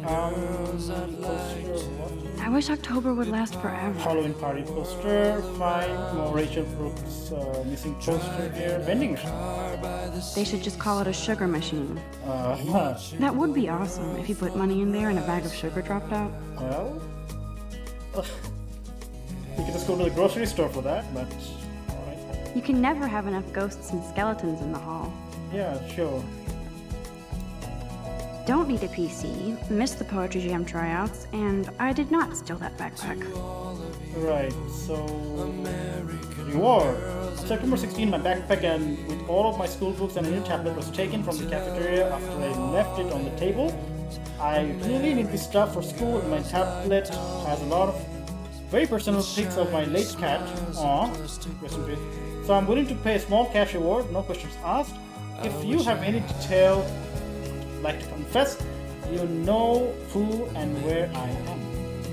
Poster, what? I wish October would last forever. Halloween party poster. Fine. More Rachel Brooks missing poster here. Vending machine. They should just call it a sugar machine. Well, That would be awesome if you put money in there and a bag of sugar dropped out. you could just go to the grocery store for that, but alright. You can never have enough ghosts and skeletons in the hall. Yeah, sure. don't need a PC, missed the Poetry Jam tryouts, and I did not steal that backpack. Right, so reward. September 16, my backpack and with all of my school books and a new tablet was taken from the cafeteria after I left it on the table. I really need this stuff for school. My tablet has a lot of very personal pics of my late cat. Aww, rest in peace. So I'm willing to pay a small cash reward, no questions asked. If you have any detail like to confess, you know who and where I am.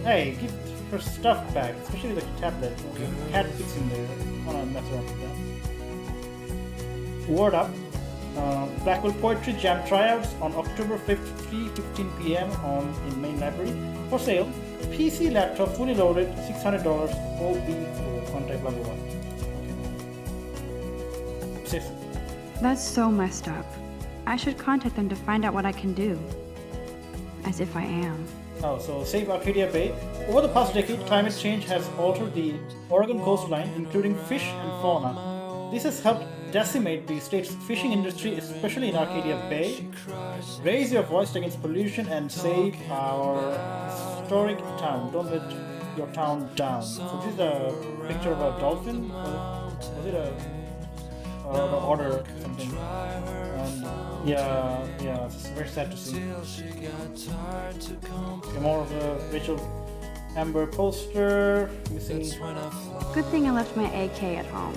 Hey, give her stuff back, especially the tablet. Cat pics in there. Oh no, that's wrong with that. Word up. Blackwell Poetry Jam tryouts on October 5th, 3:15 p.m. in main library. For sale. PC laptop fully loaded, $600. OB4. Contact blah blah blah. Safe. That's so messed up. I should contact them to find out what I can do. As if I am. Oh, so save Arcadia Bay. Over the past decade, climate change has altered the Oregon coastline, including fish and fauna. This has helped decimate the state's fishing industry, especially in Arcadia Bay. Raise your voice against pollution and save our historic town. Don't let your town down. So this is a picture of a dolphin. Was it an otter or something? And yeah, it's very sad to see. Okay, more of a Rachel Amber poster. Missing Good thing I left my AK at home.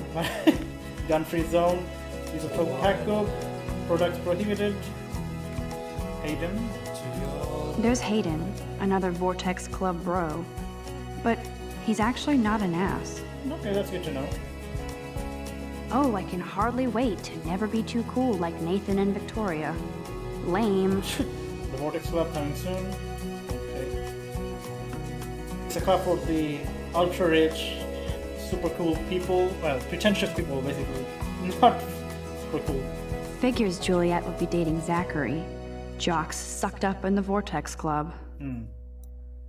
gun-free zone. Use of tobacco. Products prohibited. Hayden. There's Hayden, another Vortex Club bro. But he's actually not an ass. Okay, that's good to know. Oh, I can hardly wait to never be too cool like Nathan and Victoria. Lame. The Vortex Club coming soon. Okay. It's a club for the ultra rich, super cool people. Well, pretentious people, basically. Not super cool. Figures Juliet would be dating Zachary. Jocks sucked up in the Vortex Club.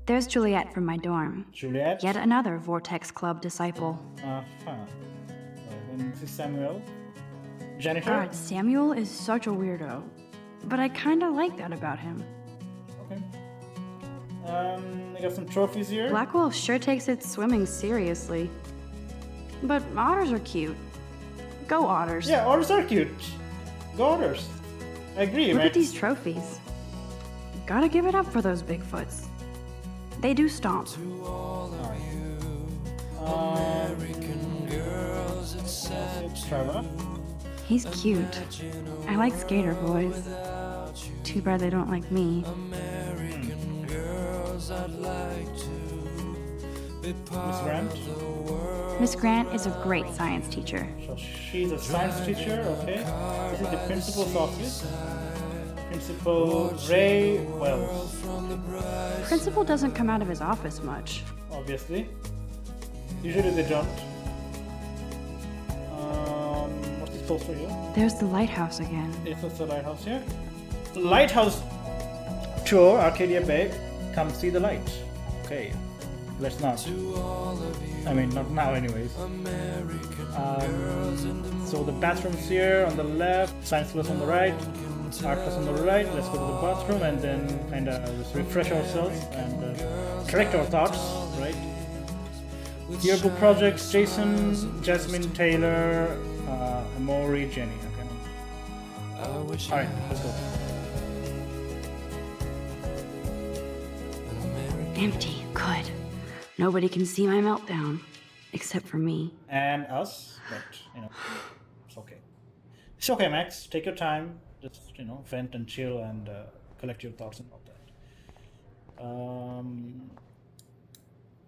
There's Juliet from my dorm. Juliet. Yet another Vortex Club disciple. And this is Samuel. Janitor. God, Samuel is such a weirdo. But I kinda like that about him. Okay. I got some trophies here. Blackwell sure takes its swimming seriously. But otters are cute. Go otters. Yeah, otters are cute. Go otters. I agree, Look man. at these trophies. Gotta give it up for those Bigfoots. They do stomp. Trevor. He's cute. I like skater boys. Too bad they don't like me. Miss Grant. Miss Grant is a great science teacher. So she's a science teacher, okay. This is the principal's office. Principal Ray Wells. Principal doesn't come out of his office much. Obviously. Usually they don't. What's this poster here? There's the lighthouse again. Is this the lighthouse here? The lighthouse tour, Arcadia Bay. Come see the light. Okay. Let's not. I mean, not now anyways. So the bathroom's here on the left, science class on the right, art class on the right. Let's go to the bathroom and then kind of just refresh ourselves and correct our thoughts, right? Yearbook projects, Jason, Jasmine, Taylor, Amori, Jenny. Okay. Alright, let's go. Empty. Good. Nobody can see my meltdown. Except for me. And us, but it's okay. It's okay, Max. Take your time. Just vent and chill and collect your thoughts and all that.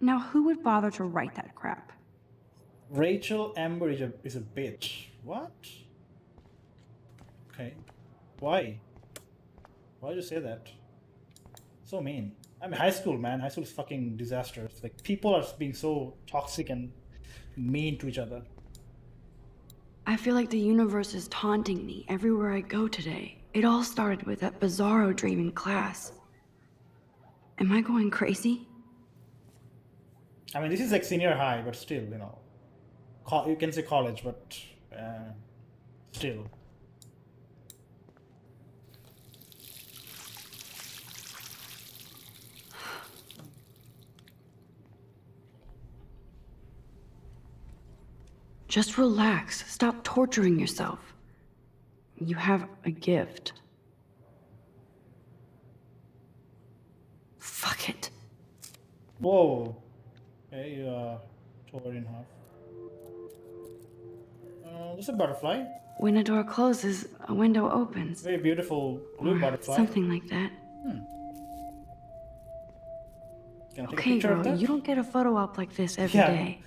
Now, who would bother to write that crap? Rachel Amber is a bitch. What? Okay. Why? Why'd you say that? So mean. I mean, high school, man. High school is fucking disastrous. Like, people are being so toxic and mean to each other. I feel like the universe is taunting me everywhere I go today. It all started with that bizarro dream in class. Am I going crazy? I mean, this is like senior high, but still, you can say college, but still. Just relax. Stop torturing yourself. You have a gift. Fuck it. Whoa. Okay, you tore it in half. There's a butterfly. When a door closes, a window opens. Very beautiful blue Or butterfly. something like that. Can I take a Okay, picture of bro, that? you don't get a photo op like this every day.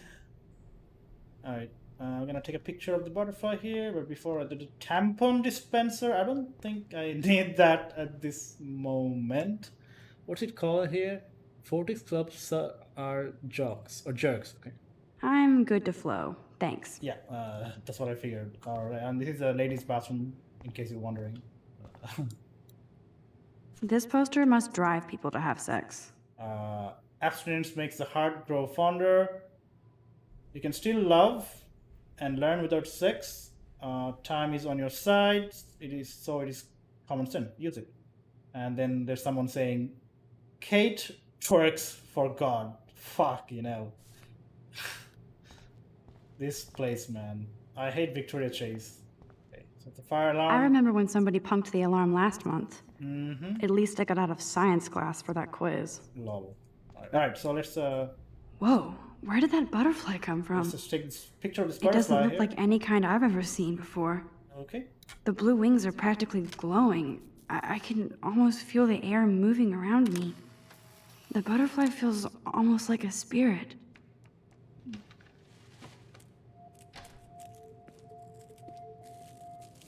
Alright, I'm gonna take a picture of the butterfly here, but before I do the tampon dispenser, I don't think I need that at this moment. What's it called here? 40 clubs are jocks, or jerks, okay. I'm good to flow. Thanks. Yeah, that's what I figured. Alright, and this is a ladies' bathroom, in case you're wondering. This poster must drive people to have sex. Abstinence makes the heart grow fonder. You can still love and learn without sex. Time is on your side. It is common sense. Use it. And then there's someone saying, Kate twerks for God. Fuck, you know. This place, man. I hate Victoria Chase. Okay, so the fire alarm. I remember when somebody punked the alarm last month. At least I got out of science class for that quiz. Lol. Alright, so let's Whoa, where did that butterfly come from? just take this picture of this It butterfly doesn't look here. like any kind I've ever seen before. Okay. The blue wings are practically glowing. I can almost feel the air moving around me. The butterfly feels almost like a spirit.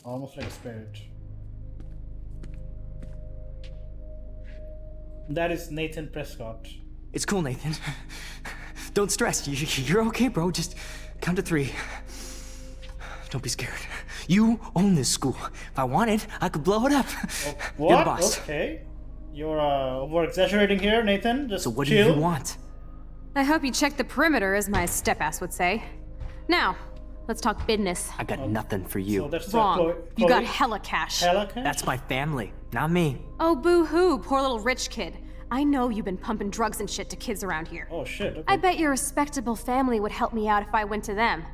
Almost like a spirit. That is Nathan Prescott. It's cool, Nathan. Don't stress. You're okay, bro. Just count to 3. Don't be scared. You own this school. If I wanted, I could blow it up. What? You're the boss. Okay. You're over exaggerating here, Nathan. Just So what chill. do you want? I hope you checked the perimeter, as my step-ass would say. Now, let's talk business. I got nothing for So you. that's Wrong. Chloe. You got Chloe. hella cash. Hella cash? That's my family, not me. Oh, boo-hoo, poor little rich kid. I know you've been pumping drugs and shit to kids around here. Oh shit. Okay. I bet your respectable family would help me out if I went to them.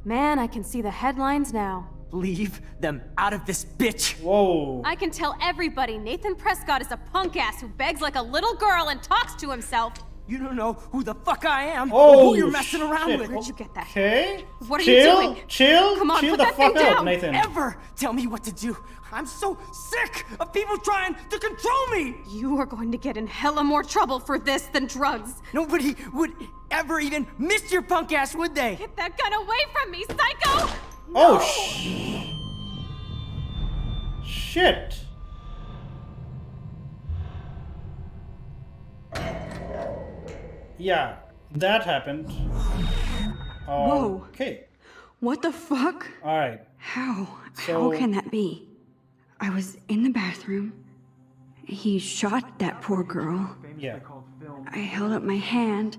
Man, I can see the headlines now. Leave them out of this bitch. Whoa. I can tell everybody Nathan Prescott is a punk ass who begs like a little girl and talks to himself. You don't know who the fuck I am Oh, or who you're messing around shit. with. Where'd you get that? Okay. What are you Chill. doing? Chill. Come on, Chill put the that thing fuck out, down. Nathan. Ever tell me what to do. I'm so sick of people trying to control me. You are going to get in hella more trouble for this than drugs. Nobody would ever even miss your punk ass, would they? Get that gun away from me, psycho! Oh shit. Yeah, that happened. Whoa. Okay. What the fuck? All right. How So- can that be? I was in the bathroom. He shot that poor girl. Yeah. I held up my hand.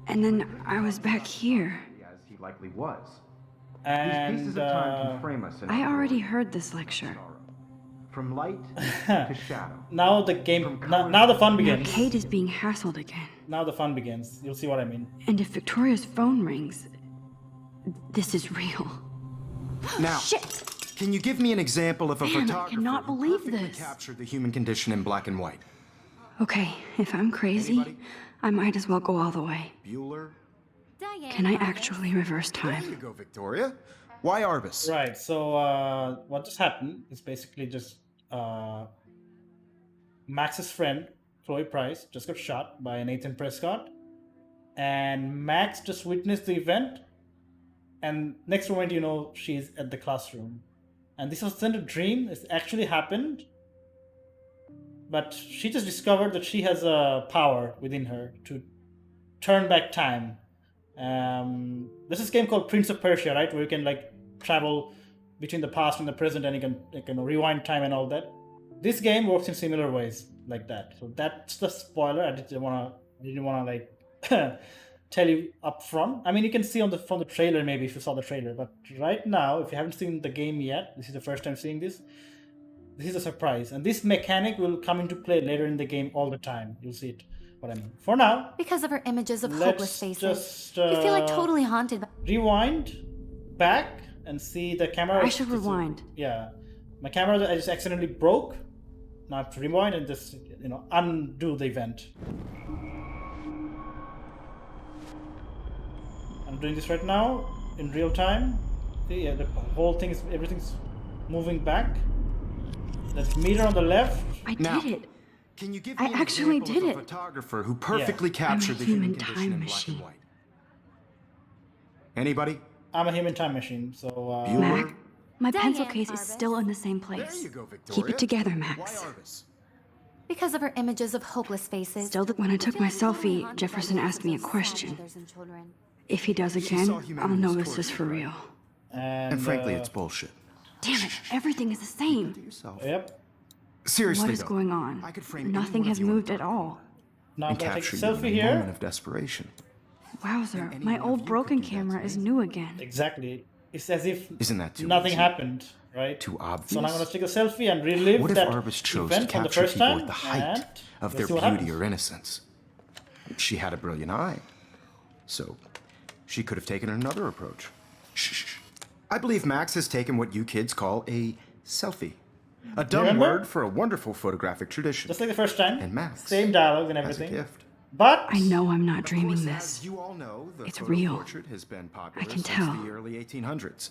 And then I was back here. As he likely was. These And pieces of time can frame us in I our already world. heard this lecture. From light to shadow. now the game. Now the fun Now begins. Kate is being hassled again. Now the fun begins. You'll see what I mean. And if Victoria's phone rings, this is real. Now, Shit! can you give me an example of a Man, I photographer cannot who believe perfectly this. captured the human condition in black and white? Okay, if I'm crazy, Anybody? I might as well go all the way. Bueller? Diane. Can I actually reverse There time? you go, Victoria. Why Arbus? Right. So what just happened is basically just Max's friend Chloe Price just got shot by Nathan Prescott, and Max just witnessed the event. And next moment, you know, she's at the classroom, and this wasn't a dream. It actually happened. But she just discovered that she has a power within her to turn back time. There's this game called Prince of Persia, right, where you can like travel between the past and the present, and you can rewind time and all that. This game works in similar ways like that. So that's the spoiler. I didn't wanna like tell you up front. I mean, you can see from the trailer maybe if you saw the trailer, but right now, if you haven't seen the game yet, this is the first time seeing this. This is a surprise, and this mechanic will come into play later in the game all the time. You'll see it. What I mean. For now, Because of her images of let's hopeless faces. just You feel like totally haunted by... rewind back and see the camera. I should rewind. Yeah, my camera I just accidentally broke. Now I have to rewind and just undo the event. I'm doing this right now in real time. See, yeah, the whole thing is everything's moving back. That meter on the left. I Now, did it. Can you give I me an actually example did of a it. photographer who perfectly Yeah. captured the human human condition time in black machine. and white? Anybody? I'm a human time machine, so Bueller? Mac, my pencil Diane case is Arbus. still in the same There place. you go, Victoria. Keep it together, Why Max. Arbus? Because of her images of hopeless faces. Still, when I took feel my like totally selfie, haunted by Jefferson the asked me a images of sad question. mothers and children. If he does saw again, I'll humanity's know it's just tortured, for right? real. and And frankly, it's bullshit. Damn it, everything is the same. Yourself. Yep. Seriously, What is though, going on? I could frame any Nothing one of has you in a moved at dark all. Now I'm and gonna take a capture you in selfie a moment here. of desperation. Wowzer, any my one of old you broken could do that camera to is me. new again. Exactly. It's as if Isn't that too nothing easy? happened, right? Too obvious? So now I'm gonna take a selfie and relive What if that Arbus chose to event from the capture first people time. at the height and of let's their see what beauty happens. or innocence? She had a brilliant eye. So, she could have taken another approach. Shh. I believe Max has taken what you kids call a selfie. A dumb Remember? word for a wonderful photographic tradition. Just like the first time. And Max Same dialogue and As a everything. gift. But I know I'm not Of dreaming course, this. as you all know, the It's photo real. portrait has been popular I can since tell. the early 1800s.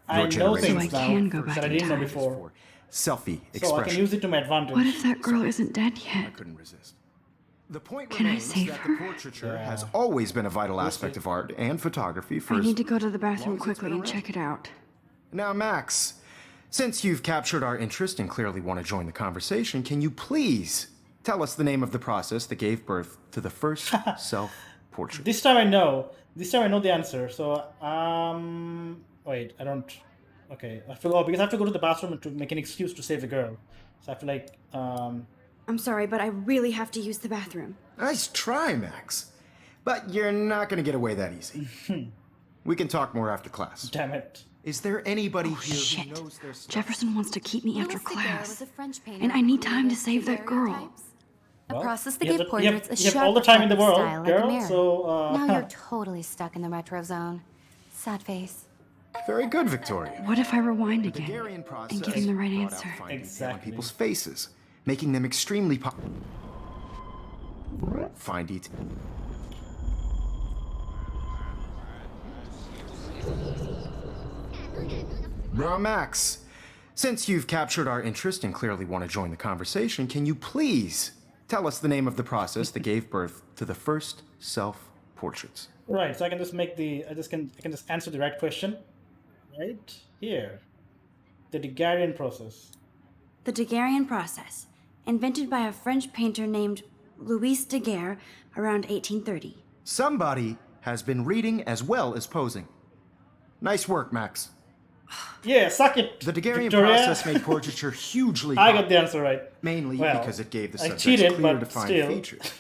I Your know generation things So I now can go that back I in didn't know time. before. for selfie So I expression. can use it to my advantage. What if that girl isn't dead I yet? couldn't resist. The point Can I remains save that her? the portraiture Yeah. has always been a vital aspect of art and photography for I as need to go to the long bathroom as it's quickly been and around. check it out. Now, Max, since you've captured our interest and clearly want to join the conversation, can you please tell us the name of the process that gave birth to the first self-portrait? This time I know. This time I know the answer. So wait, I don't. Okay, I forgot because I have to go to the bathroom to make an excuse to save the girl. So I feel like I'm sorry, but I really have to use the bathroom. Nice try, Max. But you're not going to get away that easy. We can talk more after class. damn it. Is there anybody here Shit. who knows their stuff? Jefferson wants to keep me after Louis Daguerre class. was a French painter And I need who time to created save that girl. daguerreotypes. A Well, process that you have gave the- you have- portraits a you have sharp all the time in the reflective world, style like a girl, mirror. so, Now you're totally stuck in the retro zone. Sad face. Very good, Victoria. What if I rewind The again Daguerrean process and give him the right brought out answer? fine detail on Exactly. people's faces, making them extremely fine detail. Now, Max, since you've captured our interest and clearly want to join the conversation, can you please tell us the name of the process that gave birth to the first self-portraits? Right. So I can just make the. I can just answer the right question. Right here. The Daguerrean process. The Daguerrean process, invented by a French painter named Louis Daguerre around 1830. Somebody has been reading as well as posing. Nice work, Max. Yeah, suck it. The Daguerrean Victoria. process made portraiture hugely I got popular, the answer right. mainly Well, because it gave the I subjects cheated, clear, but defined still. features.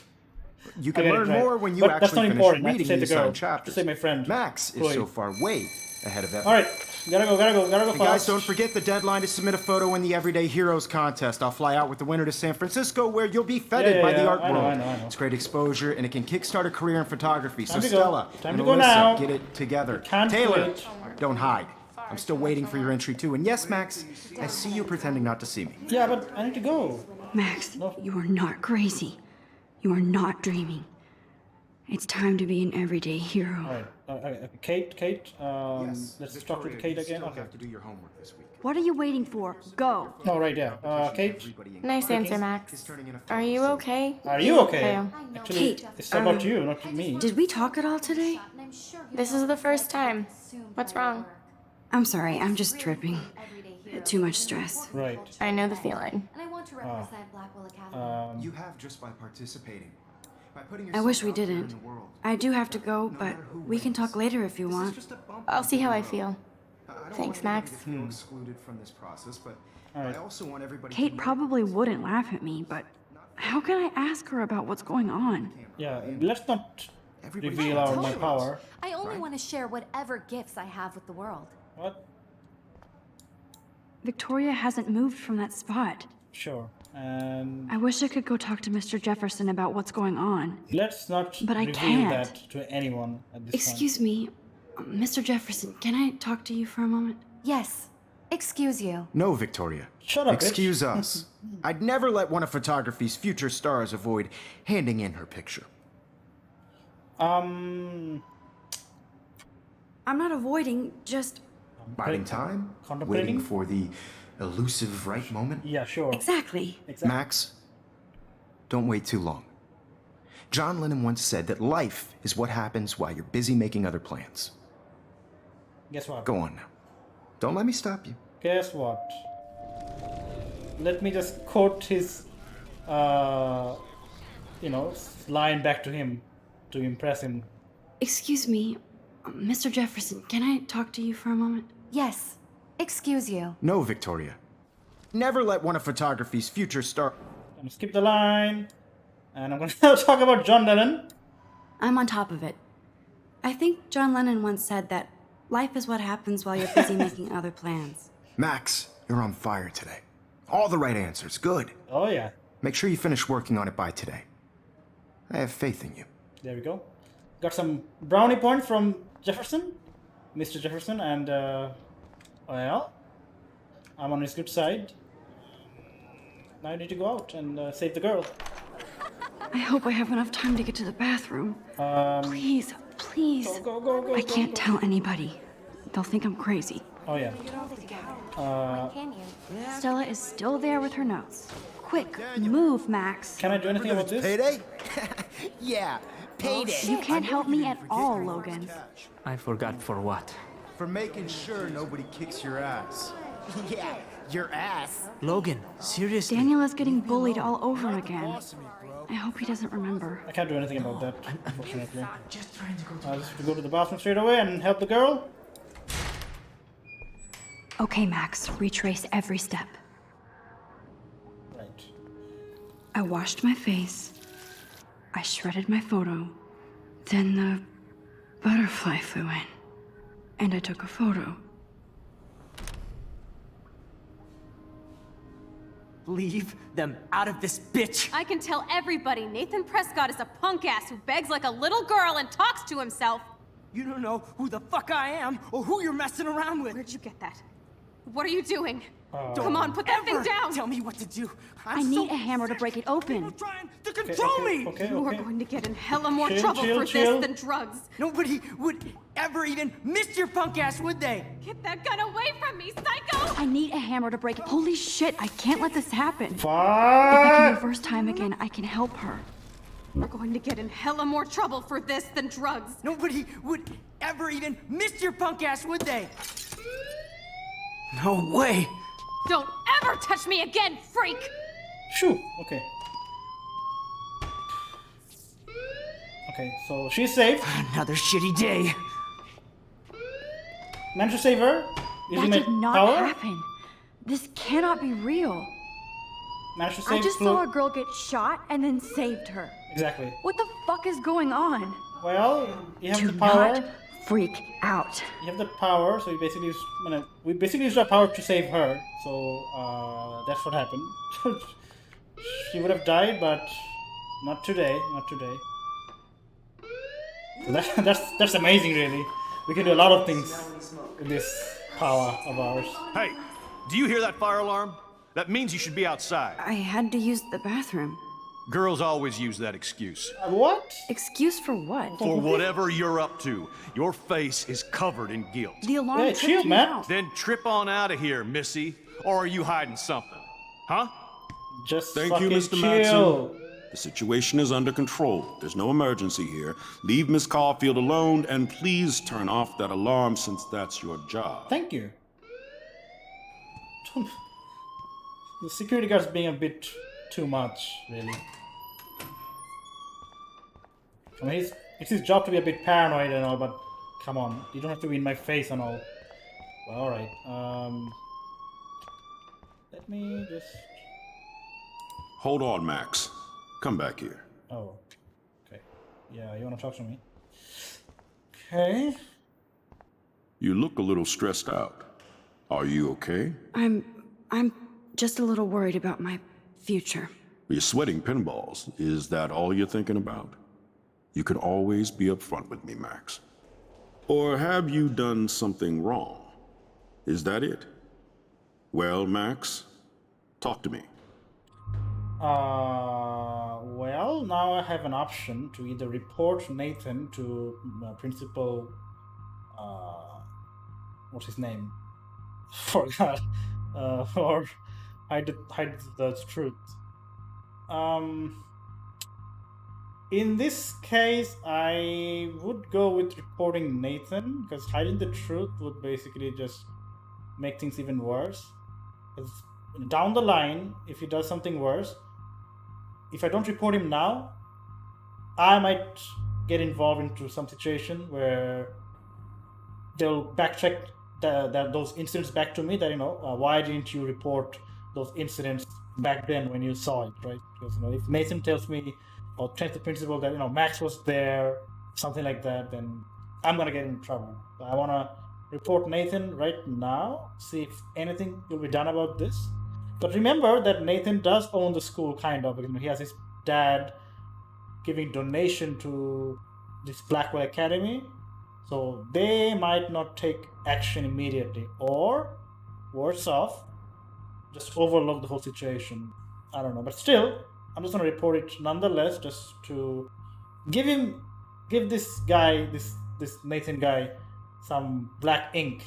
You I can got it learn right. more when you But that's actually not finish important. I have to reading save the these girl. signed To chapters. save my friend, Max is Chloe. so far way ahead of everyone. All right. Gotta go And fast. guys, don't forget the deadline to submit a photo in the Everyday Heroes contest. I'll fly out with the winner to San Francisco, where you'll be feted Yeah, by yeah, the art I know, world. I know. It's great exposure, and it can kickstart a career in photography. Time so to go. Stella Time and to go Alyssa, now. get it together. Can't Taylor, quit. don't hide. I'm still waiting for your entry too. And yes, Max, I see you pretending not to see me. Yeah, but I need to go. Max, No. you are not crazy. You are not dreaming. It's time to be an everyday hero. All right. Kate. Let's talk to Kate you again. still Okay. have to do your homework this week. What are you waiting for? Go. All right. Yeah. Kate, Everybody in Nice answer, is Max. turning in a Are you okay? are you okay? I am. Actually, Kate, it's about you, not me. Did we talk at all today? This is the first time. What's wrong? I'm sorry, I'm just tripping. Too much stress. Right. I know the feeling. And I want to represent Blackwell Academy. You have just by participating. By putting I wish we yourself out there in didn't. the world. I do have to go, but we can talk later if you This is want. just a bump I'll in see the how I road. feel. I don't Thanks, want Max. anybody to feel excluded from this process, but Alright. I also want everybody Kate to know probably wouldn't laugh at me, but how can I ask her about what's going on? Yeah. Let's not Everybody reveal should my totally. power. I only want to share whatever gifts I have with the world. What? Victoria hasn't moved from that spot. Sure. And I wish I could go talk to Mr. Jefferson about what's going on. let's not But I reveal can't. that to anyone at this Excuse me, Mr. Jefferson, can I talk to you for a moment? Yes. Excuse you. No, Victoria. Shut up, bitch. Excuse us. I'd never let one of photography's future stars avoid handing in her picture. point. I'm not avoiding, just... Biding time? Contemplating? Waiting for the elusive right moment? Yeah, sure. Exactly. Max, don't wait too long. John Lennon once said that life is what happens while you're busy making other plans. Guess what? Go on now. Don't let me stop you. Guess what? Let me just quote his, line back to him to impress him. Excuse me, Mr. Jefferson, can I talk to you for a moment? Yes. Excuse you. No, Victoria. Never let one of photography's future stars... I'm gonna skip the line, and I'm gonna talk about John Lennon. I'm on top of it. I think John Lennon once said that life is what happens while you're busy making other plans. Max, you're on fire today. All the right answers. Good. Oh yeah, Make sure you finish working on it by today. I have faith in you. there we go. Got some brownie points from Jefferson, Mr. Jefferson, and well, I'm on his good side. Now I need to go out and save the girl. I hope I have enough time to get to the bathroom. Please, please. Go. I can't tell anybody. They'll think I'm crazy. Oh yeah. Can you? Stella is still there with her notes. Quick, move, Max. Can I do anything about this? Payday? Yeah, payday. You can't help me at all, Logan. I forgot for what. For making sure nobody kicks your ass. Yeah, your ass. Logan, seriously. Daniel is getting bullied all over again. I hope he doesn't remember. I can't do anything about that, unfortunately. I'll just have to go to the bathroom straight away and help the girl. Okay, Max, retrace every step. Right. I washed my face. I shredded my photo. Then the butterfly flew in. And I took a photo. Leave them out of this bitch. I can tell everybody Nathan Prescott is a punk ass who begs like a little girl and talks to himself. You don't know who the fuck I am or who you're messing around with. Where'd you get that? What are you doing? Come on, put that thing Ever down! Tell me what to do. I need a hammer to break it open. People trying to control me. Okay. You are going to get in hella more Chill, trouble for chill. this than drugs. Nobody would ever even miss your punk ass, would they? Get that gun away from me, psycho! I need a hammer to break it. Holy shit, I can't let this happen. If I Fuck! can reverse time again, I can help her. We're going to get in hella more trouble for this than drugs. Nobody would ever even miss your punk ass, would they? No way. Don't ever touch me again, freak! Shoo. Okay. Okay, so she's safe. Another shitty day. Managed to save her. Using That my did not power. happen. This cannot be real. Managed to I save just Flo- saw a girl get shot and then saved her. Exactly. What the fuck is going on? Well, you have Do the power. not freak out. You have the power, so we basically used our power to save her. So that's what happened. She would have died, but not today. Not today. So that's amazing, really. We can do a lot of things with this power of ours. Hey, do you hear that fire alarm? That means you should be outside. I had to use the bathroom. Girls always use that excuse. What? Excuse for what? For whatever you're up to, your face is covered in guilt. The alarm Hey, tripped chill, me man. out. Then trip on out of here, missy. Or are you hiding something? Huh? Just Thank fucking you, Mr. chill. Madsen. The situation is under control. There's no emergency here. Leave Miss Caulfield alone, and please turn off that alarm since that's your job. Thank you. The security guard's being a bit too much, really. I mean, it's his job to be a bit paranoid and all, but come on, you don't have to be in my face and all. Well, alright, let me just... Hold on, Max. Come back here. Oh, okay. Yeah, you wanna talk to me? Okay. You look a little stressed out. Are you okay? I'm just a little worried about my future. You're sweating pinballs. Is that all you're thinking about? You can always be upfront with me, Max. Or have you done something wrong? Is that it? Well, Max, talk to me. Well, now I have an option to either report Nathan to Principal, what's his name? Forgot. Or hide the truth. In this case, I would go with reporting Nathan, because hiding the truth would basically just make things even worse. 'Cause down the line, if he does something worse, if I don't report him now, I might get involved into some situation where they'll backtrack those incidents back to me. That why didn't you report those incidents back then when you saw it, right? Because if Nathan tells me or tells the principal that Max was there, something like that, then I'm gonna get in trouble. So I wanna report Nathan right now, see if anything will be done about this. But remember that Nathan does own the school, kind of. He has his dad giving donation to this Blackwell Academy, so they might not take action immediately, or worse off, just overlook the whole situation. I don't know, but still, I'm just gonna report it nonetheless, just to give this guy, this Nathan guy, some black ink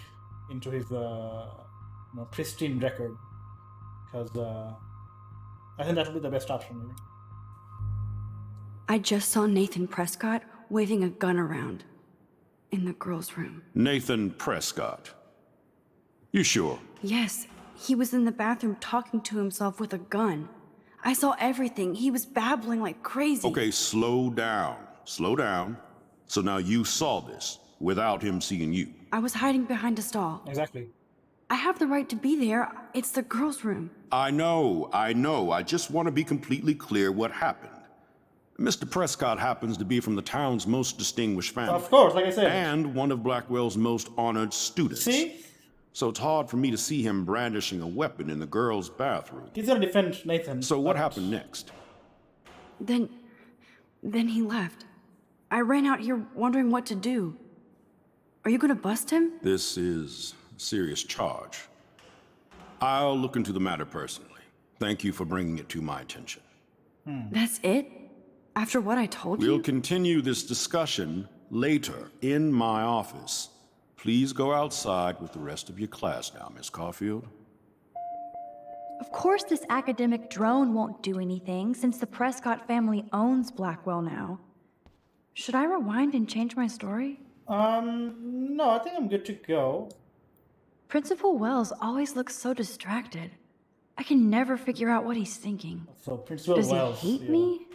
into his pristine record, because I think that would be the best option, really. I just saw Nathan Prescott waving a gun around in the girls' room. Nathan Prescott. You sure? Yes, he was in the bathroom talking to himself with a gun. I saw everything. He was babbling like crazy. Okay, slow down. Slow down. So now you saw this without him seeing you. I was hiding behind a stall. Exactly. I have the right to be there. It's the girls' room. I know. I just want to be completely clear what happened. Mr. Prescott happens to be from the town's most distinguished family. Of course, like I said. And one of Blackwell's most honored students. See? So it's hard for me to see him brandishing a weapon in the girls' bathroom. He's gonna defend Nathan. So what happened next? Then he left. I ran out here wondering what to do. Are you gonna bust him? This is a serious charge. I'll look into the matter personally. Thank you for bringing it to my attention. That's it? After what I told you? We'll continue this discussion later in my office. Please go outside with the rest of your class now, Miss Caulfield. Of course this academic drone won't do anything, since the Prescott family owns Blackwell now. Should I rewind and change my story? No, I think I'm good to go. Principal Wells always looks so distracted. I can never figure out what he's thinking. So Principal Does Wells. he hate me?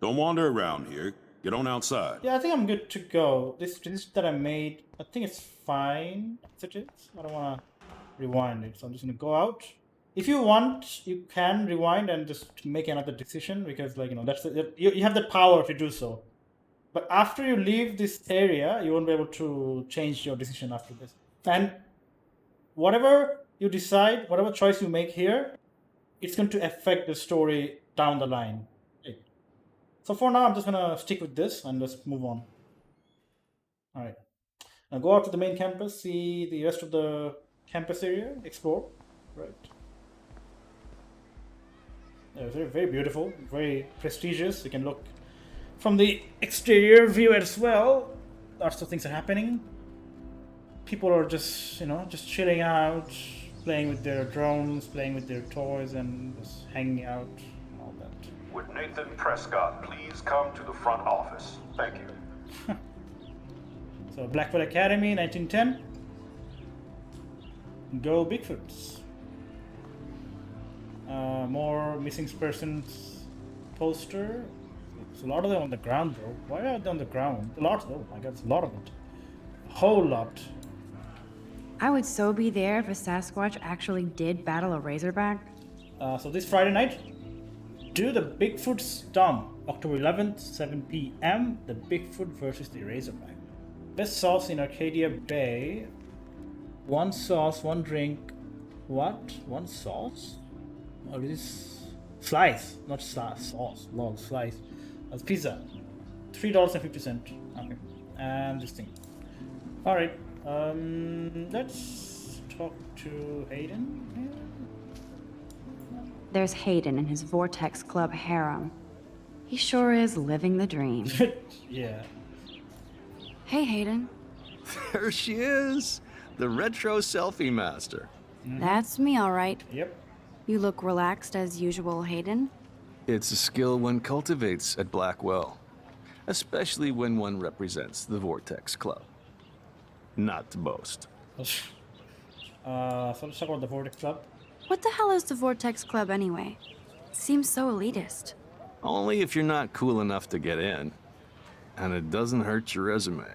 Don't wander around here. Get on outside. Yeah, I think I'm good to go. This that I made, I think it's fine as it is. I don't want to rewind it, so I'm just gonna go out. If you want, you can rewind and just make another decision, because you have the power to do so. But after you leave this area, you won't be able to change your decision after this. And whatever you decide, whatever choice you make here, it's going to affect the story down the line. So for now, I'm just gonna stick with this and just move on. All right. Now go out to the main campus, see the rest of the campus area, explore. Right. Yeah, very, very beautiful, very prestigious. You can look from the exterior view as well. Lots of things are happening. People are just, just chilling out, playing with their drones, playing with their toys, and just hanging out and all that. Would Nathan Prescott please come to the front office? Thank you. So Blackwell Academy, 1910. Go Bigfoots. More missing persons poster. There's a lot of them on the ground, bro. Why are they on the ground? A lot. Oh my god, it's a lot of it. A whole lot. I would so be there if a Sasquatch actually did battle a Razorback. So this Friday night, do the Bigfoot Stomp. October 11th, 7 p.m. The Bigfoot versus the Razorback. Best sauce in Arcadia Bay. One sauce, one drink. What? One sauce? Oh, this is slice, not sauce. Lol, slice. That's pizza. $3.50. Okay. And this thing. Alright. Let's talk to Hayden. There's Hayden and his Vortex Club harem. He sure is living the dream. Yeah. Hey, Hayden. There she is, the retro selfie master. That's me, all right. Yep. You look relaxed as usual, Hayden. It's a skill one cultivates at Blackwell, especially when one represents the Vortex Club. Not to boast. So let's talk about the Vortex Club. What the hell is the Vortex Club anyway? Seems so elitist. Only if you're not cool enough to get in. And it doesn't hurt your resume.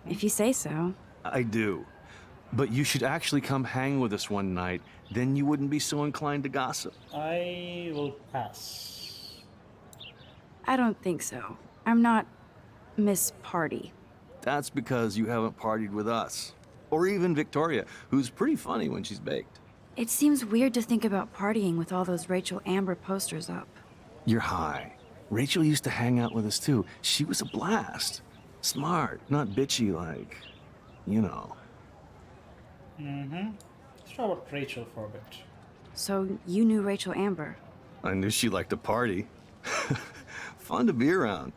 If you say so. I do. But you should actually come hang with us one night, then you wouldn't be so inclined to gossip. I will pass. I don't think so. I'm not Miss Party. That's because you haven't partied with us. Or even Victoria, who's pretty funny when she's baked. It seems weird to think about partying with all those Rachel Amber posters up. You're high. Rachel used to hang out with us too. She was a blast. Smart, not bitchy like, you know. Let's talk about Rachel for a bit. So you knew Rachel Amber? I knew she liked to party. Fun to be around.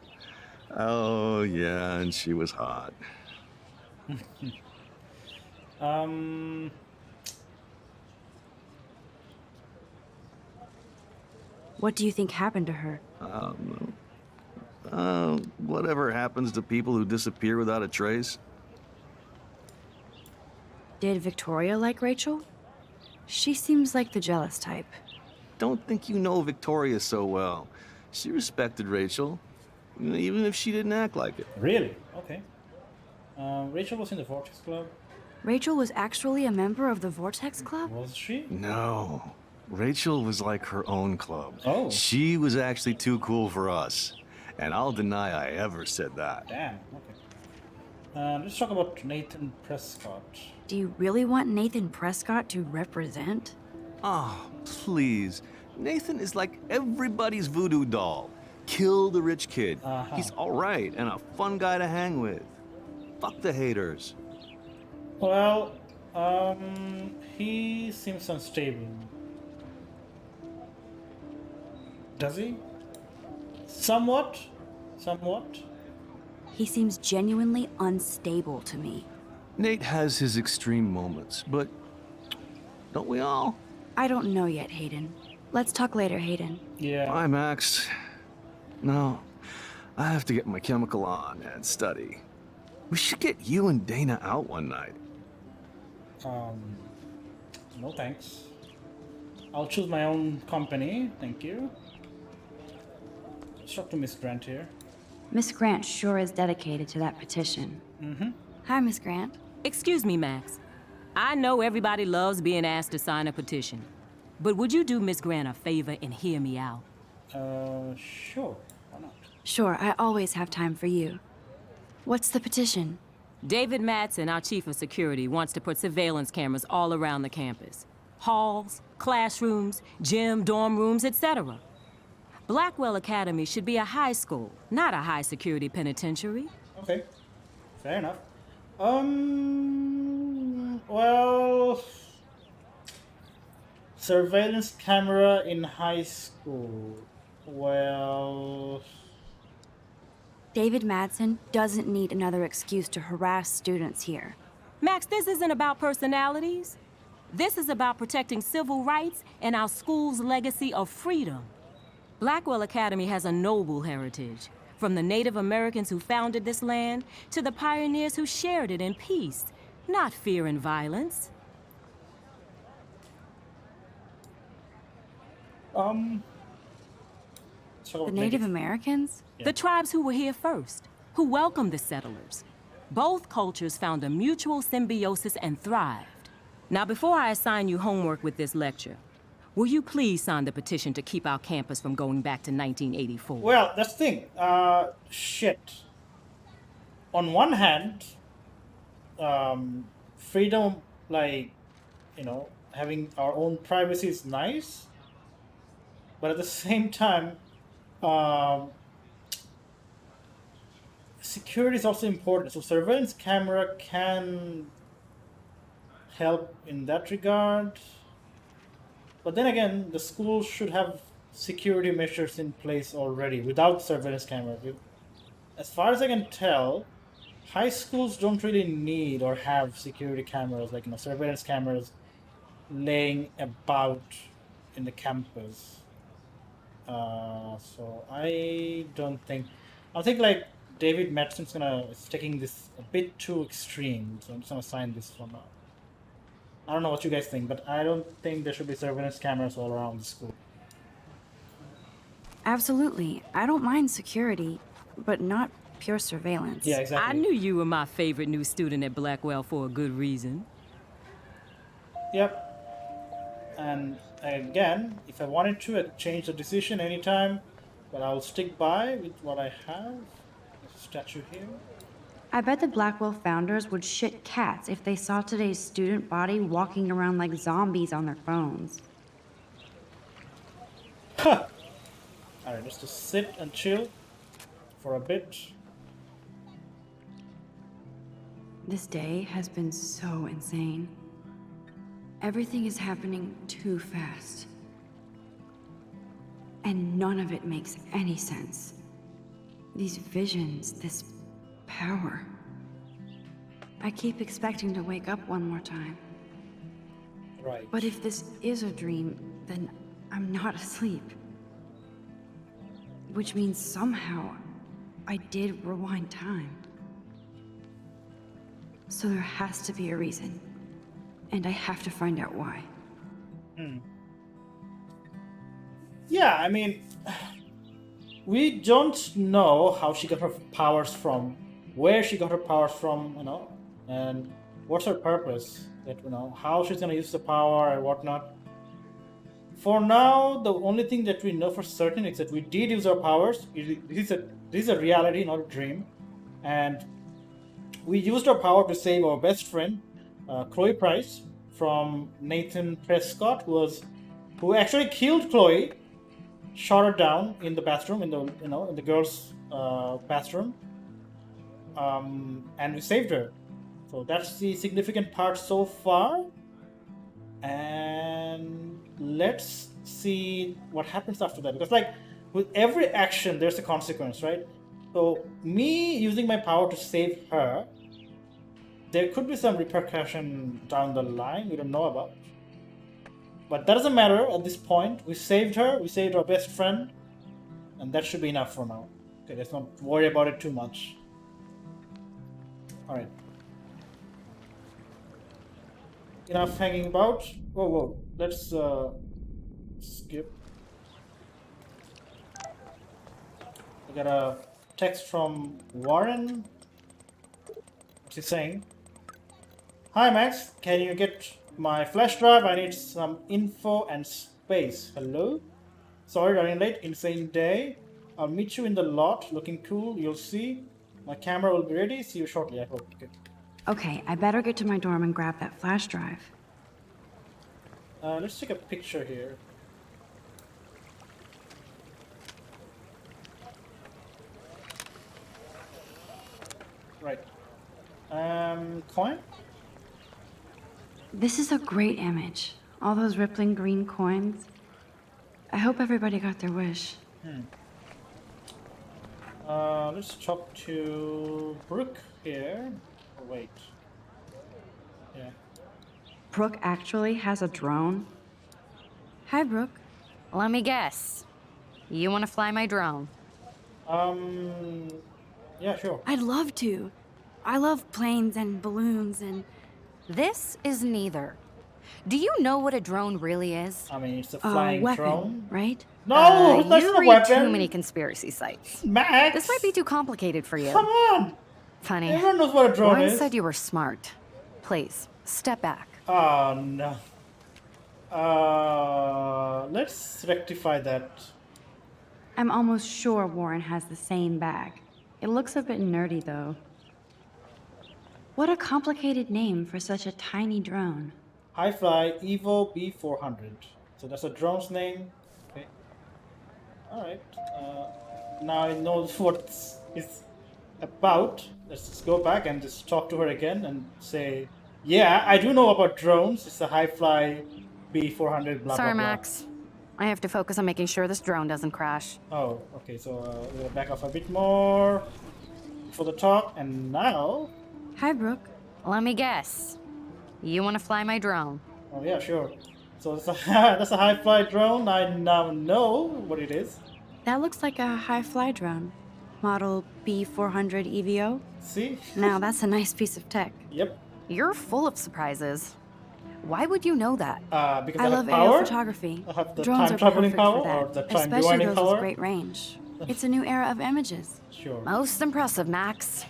Oh, yeah, and she was hot. What do you think happened to her? Whatever happens to people who disappear without a trace. Did Victoria like Rachel? She seems like the jealous type. Don't think you know Victoria so well. She respected Rachel, even if she didn't act like it. Really? Okay. Rachel was in the Vortex Club. Rachel was actually a member of the Vortex Club? Was she? No. Rachel was like her own club. Oh. She was actually too cool for us. And I'll deny I ever said that. Damn. Okay. Let's talk about Nathan Prescott. Do you really want Nathan Prescott to represent? Oh, please. Nathan is like everybody's voodoo doll. Kill the rich kid. He's all right and a fun guy to hang with. Fuck the haters. Well, he seems unstable. Does he? Somewhat? He seems genuinely unstable to me. Nate has his extreme moments, but don't we all? I don't know yet, Hayden. Let's talk later, Hayden. Yeah. Bye, Max. No, I have to get my chemical on and study. We should get you and Dana out one night. No thanks. I'll choose my own company, thank you. Let's talk to Miss Grant here. Miss Grant sure is dedicated to that petition. Hi, Miss Grant. Excuse me, Max. I know everybody loves being asked to sign a petition. But would you do Miss Grant a favor and hear me out? Sure. Why not? Sure, I always have time for you. What's the petition? David Madsen, our chief of security, wants to put surveillance cameras all around the campus. Halls, classrooms, gym, dorm rooms, etc. Blackwell Academy should be a high school, not a high-security penitentiary. Okay. Fair enough. Well... Surveillance camera in high school. Well... David Madsen doesn't need another excuse to harass students here. Max, this isn't about personalities. This is about protecting civil rights and our school's legacy of freedom. Blackwell Academy has a noble heritage, from the Native Americans who founded this land to the pioneers who shared it in peace, not fear and violence. The Native Americans? Yeah. The tribes who were here first, who welcomed the settlers. Both cultures found a mutual symbiosis and thrived. Now, before I assign you homework with this lecture, will you please sign the petition to keep our campus from going back to 1984? Well, that's the thing. Shit. On one hand, freedom like, having our own privacy is nice, but at the same time, um, security is also important. So surveillance camera can help in that regard. But then again, the school should have security measures in place already without surveillance cameras. As far as I can tell, high schools don't really need or have security cameras, like surveillance cameras laying about in the campus. So I think like David Madsen's is taking this a bit too extreme. So I'm just gonna sign this for now. I don't know what you guys think, but I don't think there should be surveillance cameras all around the school. Absolutely. I don't mind security, but not pure surveillance. Yeah, exactly. I knew you were my favorite new student at Blackwell for a good reason. Yep. And again, if I wanted to, I'd change the decision anytime, but I'll stick by with what I have. There's a statue here. I bet the Blackwell founders would shit cats if they saw today's student body walking around like zombies on their phones. Huh. Alright, let's just sit and chill for a bit. This day has been so insane. Everything is happening too fast. And none of it makes any sense. These visions, this power. I keep expecting to wake up one more time. Right. But if this is a dream, then I'm not asleep. Which means somehow I did rewind time. So there has to be a reason. And I have to find out why. Yeah, I mean, we don't know how she got her powers from, where she got her powers from, and what's her purpose, that, how she's gonna use the power and whatnot. For now, the only thing that we know for certain is that we did use our powers. This is a reality, not a dream. And we used our power to save our best friend, Chloe Price, from Nathan Prescott, who actually killed Chloe, shot her down in the bathroom, in the girls' bathroom, and we saved her. So that's the significant part so far. And let's see what happens after that, because like with every action there's a consequence, right? So me using my power to save her, there could be some repercussion down the line we don't know about, but that doesn't matter at this point. We saved her, we saved our best friend, and that should be enough for now. Okay, let's not worry about it too much. All right, enough hanging about. Whoa, let's skip. I got a text from Warren. What's he saying? Hi Max, can you get my flash drive? I need some info and space. Hello? Sorry running late, insane day. I'll meet you in the lot, looking cool, you'll see. My camera will be ready, see you shortly, I hope. Okay. Okay, I better get to my dorm and grab that flash drive. Let's take a picture here. Right. Coin? This is a great image. All those rippling green coins. I hope everybody got their wish. Let's talk to Brooke here. Oh, wait. Yeah. Brooke actually has a drone? Hi, Brooke. Let me guess. You want to fly my drone? Yeah, sure. I'd love to. I love planes and balloons and... This is neither. Do you know what a drone really is? I mean, it's a flying weapon, drone. right? No, that's you not a read weapon. too many conspiracy sites. Max! This might be too complicated for you. Come on! Funny. Everyone knows what a drone Warren is. said you were smart. Please, step back. Oh, no. Let's rectify that. I'm almost sure Warren has the same bag. It looks a bit nerdy, though. What a complicated name for such a tiny drone. High Fly Evo B400. So that's a drone's name. Okay. All right. Now I know what it's about. Let's just go back and just talk to her again and say, yeah, I do know about drones. It's a High Fly B400. Blah Sorry, blah blah. Max. I have to focus on making sure this drone doesn't crash. Oh, okay. So we'll back off a bit more for the talk, and now. Hi, Brooke. Let me guess. You want to fly my drone? Oh yeah, sure. So it's a, that's a high fly drone. I now know what it is. That looks like a high fly drone. Model B400 EVO. See? Now that's a nice piece of tech. Yep. You're full of surprises. Why would you know that? Because I have love power. aerial photography. I have the Drones time are traveling perfect power for that, or the time especially rewinding those power. with great range. It's a new era of images. Sure. Most impressive, Max.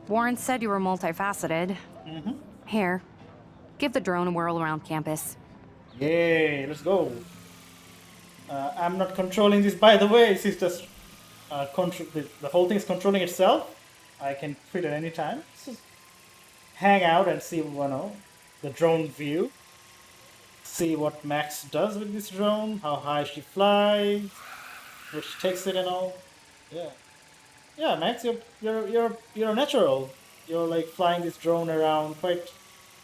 Warren said you were multifaceted. Here, give the drone a whirl around campus. Yay! Let's go. I'm not controlling this, by the way. This is just the whole thing is controlling itself. I can quit at any time. Just hang out and see, the drone view. See what Max does with this drone, how high she flies, where she takes it and all. Yeah, Max, you're a natural. You're like flying this drone around quite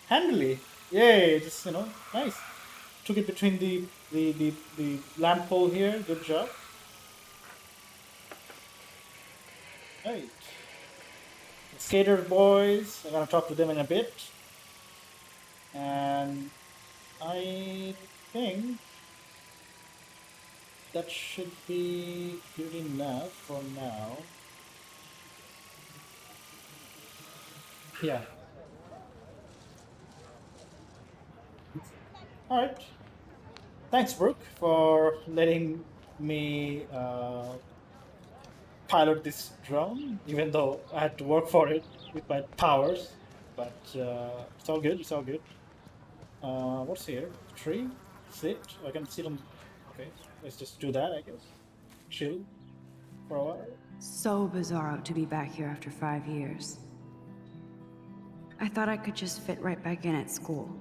handily. Yay, just nice. Took it between the lamp pole here. Good job. Right. The skater boys. I'm gonna talk to them in a bit. And I think that should be good enough for now. Yeah. Alright. Thanks, Brooke, for letting me pilot this drone, even though I had to work for it with my powers. But it's all good, it's all good. What's here? Tree? Sit? I can sit on... Okay, let's just do that, I guess. Chill for a while. So bizarro to be back here after 5 years. I thought I could just fit right back in at school.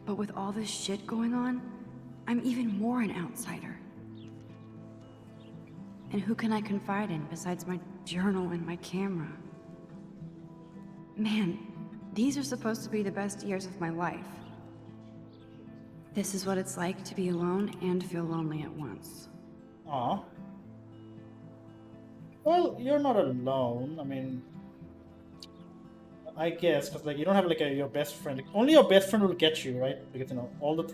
But with all this shit going on, I'm even more an outsider. And who can I confide in besides my journal and my camera? Man, these are supposed to be the best years of my life. This is what it's like to be alone and feel lonely at once. Aw. Well, you're not alone. I mean, I guess, because like you don't have like your best friend. Like, only your best friend will get you, right? Because all the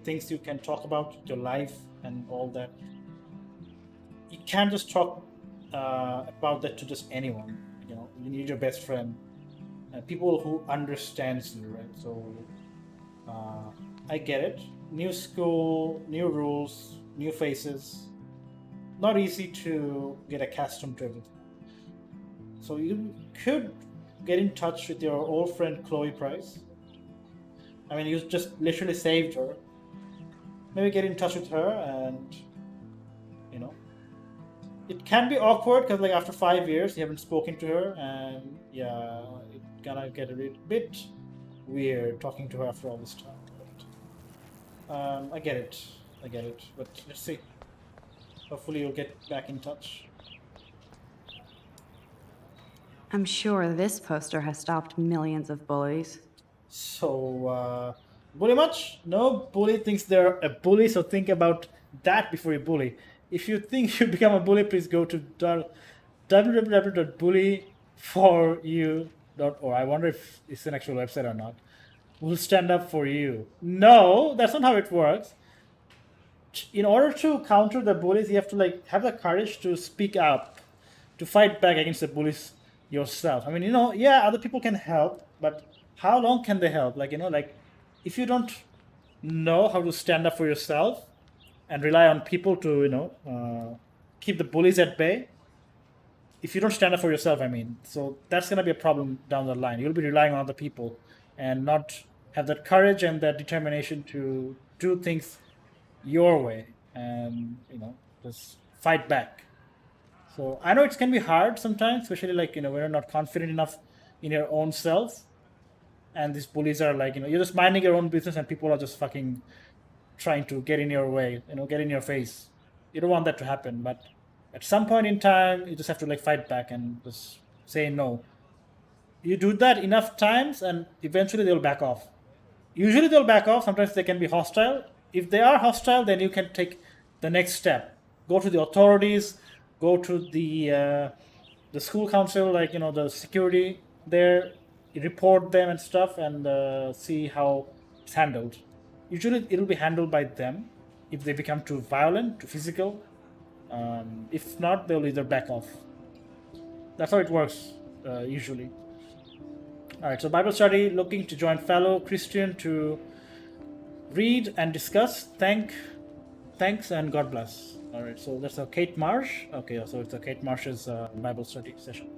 things you can talk about, your life and all that. You can't just talk about that to just anyone. You need your best friend, and people who understands you, right? So I get it. New school, new rules, new faces. Not easy to get accustomed to everything. So you could get in touch with your old friend Chloe Price. I mean, you just literally saved her. Maybe get in touch with her and, it can be awkward because like after 5 years you haven't spoken to her, and yeah, it's gonna get a bit weird talking to her after all this time. But, I get it, but let's see. Hopefully you'll get back in touch. I'm sure this poster has stopped millions of bullies. So, bully much? No, bully thinks they're a bully, so think about that before you bully. If you think you become a bully, please go to www.bullyforyou.org. I wonder if it's an actual website or not. We'll stand up for you. No, that's not how it works. In order to counter the bullies, you have to like have the courage to speak up, to fight back against the bullies yourself. I mean, yeah, other people can help, but how long can they help? Like, if you don't know how to stand up for yourself and rely on people to, keep the bullies at bay, if you don't stand up for yourself, I mean, so that's going to be a problem down the line. You'll be relying on other people and not have that courage and that determination to do things your way and, just fight back. So I know it can be hard sometimes, especially like, when you're not confident enough in your own self. And these bullies are like, you're just minding your own business and people are just fucking trying to get in your way, get in your face. You don't want that to happen, but at some point in time, you just have to like fight back and just say no. You do that enough times and eventually they'll back off. Usually they'll back off. Sometimes they can be hostile. If they are hostile, then you can take the next step. Go to the authorities, go to the school council, like, the security there, report them and stuff, and see how it's handled. Usually it'll be handled by them if they become too violent, too physical. If not, they'll either back off. That's how it works, usually. All right, so Bible study, looking to join fellow Christian to read and discuss. Thanks, and God bless. All right, so that's a Kate Marsh. Okay, so it's a Kate Marsh's Bible study session.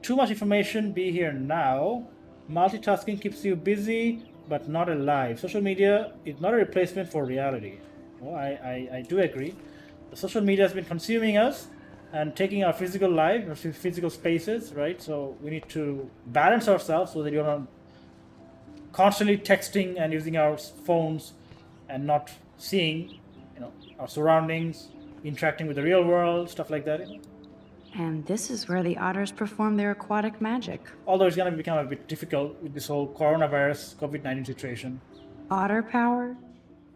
Too much information, be here now. Multitasking keeps you busy, but not alive. Social media is not a replacement for reality. Well, I do agree. The social media has been consuming us and taking our physical life, our physical spaces, right? So we need to balance ourselves so that you're not constantly texting and using our phones and not seeing, our surroundings, interacting with the real world, stuff like that. And this is where the otters perform their aquatic magic. Although it's going to become a bit difficult with this whole coronavirus, COVID-19 situation. Otter power?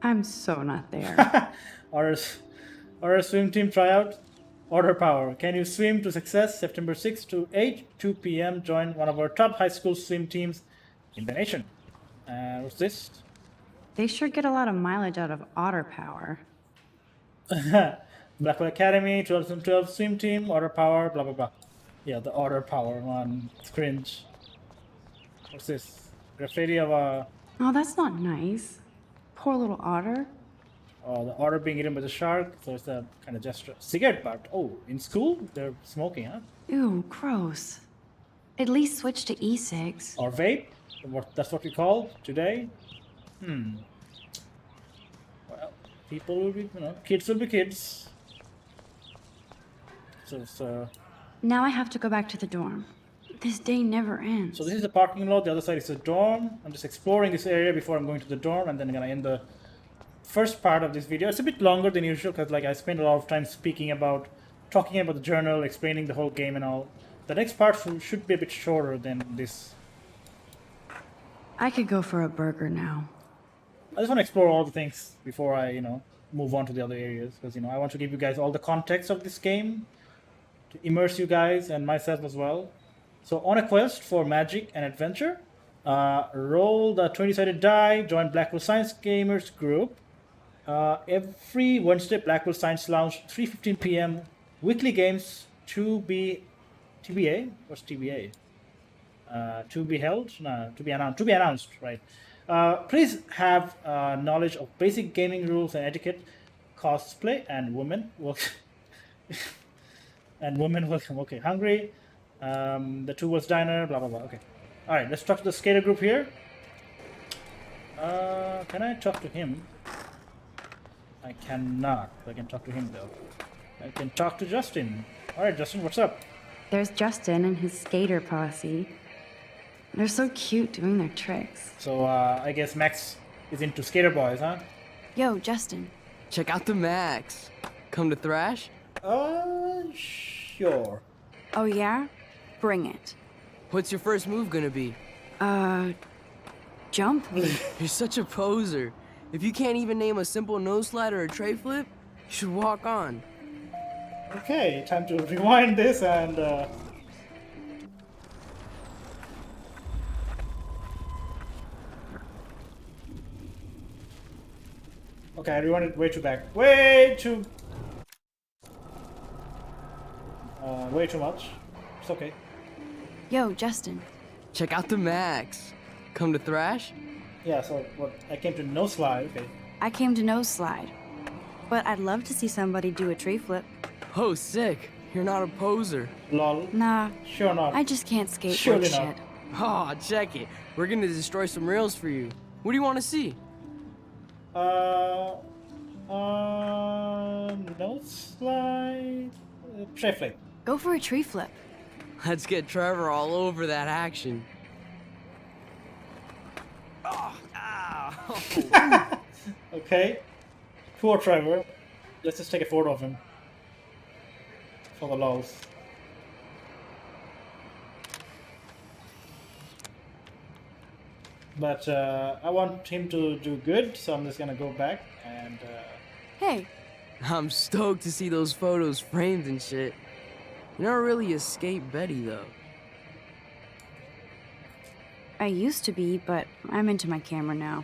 I'm so not there. Otter swim team tryout. Otter power. Can you swim to success? September 6 to 8, 2 p.m. Join one of our top high school swim teams in the nation. What's this? They sure get a lot of mileage out of otter power. Blackwell Academy, 2012 swim team, Otter Power, blah blah blah. Yeah, the Otter Power one. It's cringe. What's this? Graffiti of a... Oh, that's not nice. Poor little otter. Oh, the otter being eaten by the shark. So it's a kind of gesture. Cigarette butt. Oh, in school? They're smoking, huh? Ew, gross. At least switch to e-cigs. Or vape. That's what we call today. Well, people will be, kids will be kids. So now I have to go back to the dorm. This day never ends. So this is the parking lot. The other side is the dorm. I'm just exploring this area before I'm going to the dorm, and then I'm gonna end the first part of this video. It's a bit longer than usual because I spent a lot of time talking about the journal, explaining the whole game and all. The next part should be a bit shorter than this. I could go for a burger now. I just want to explore all the things before I, move on to the other areas because, I want to give you guys all the context of this game to immerse you guys and myself as well. So on a quest for magic and adventure, roll the 20-sided die, join Blackwell Science Gamers group. Every Wednesday, Blackwell Science Lounge, 3:15 p.m. Weekly games to be TBA. What's TBA? To be held? No, to be announced. To be announced, right? Please have knowledge of basic gaming rules and etiquette, cosplay, and women welcome. And women welcome. Okay, hungry. The Two Worlds Diner. Blah blah blah. Okay. All right. Let's talk to the skater group here. Can I talk to him? I cannot. I can talk to him though. I can talk to Justin. All right, Justin, what's up? There's Justin and his skater posse. They're so cute doing their tricks. So, I guess Max is into skater boys, huh? Yo, Justin. Check out the Max. Come to thrash? Sure. Oh, yeah? Bring it. What's your first move gonna be? Jump? You're such a poser. If you can't even name a simple nose slide or a tray flip, you should walk on. Okay, time to rewind this and, Okay, I rewinded way too back. Way too much. It's okay. Yo, Justin. Check out the Max. Come to thrash? Yeah, so what? I came to no slide. Okay. I came to no slide. But I'd love to see somebody do a tree flip. Oh, sick. You're not a poser. Lol. Nah. Sure not. I just can't skate Surely shit. not. Oh, check it. We're gonna destroy some rails for you. What do you want to see? No slide. Tray flip. Go for a tree flip. Let's get Trevor all over that action. Okay. Poor Trevor. Let's just take a photo of him. For the lols. But I want him to do good, so I'm just gonna go back and... Hey. I'm stoked to see those photos framed and shit. You never really escaped Betty, though. I used to be, but I'm into my camera now.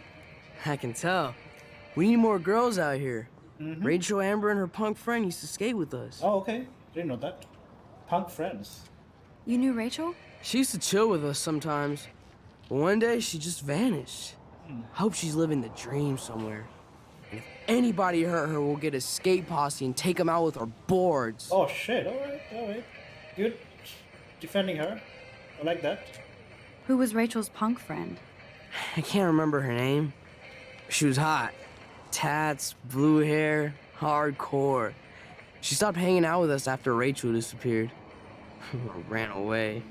I can tell. We need more girls out here. Rachel, Amber, and her punk friend used to skate with us. Oh, okay. Didn't know that. Punk friends. You knew Rachel? She used to chill with us sometimes. But one day, she just vanished. I hope she's living the dream somewhere. And if anybody hurt her, we'll get a skate posse and take them out with our boards. Oh, shit. Alright. Good. Defending her. I like that. Who was Rachel's punk friend? I can't remember her name. She was hot. Tats, blue hair, hardcore. She stopped hanging out with us after Rachel disappeared. Or ran away.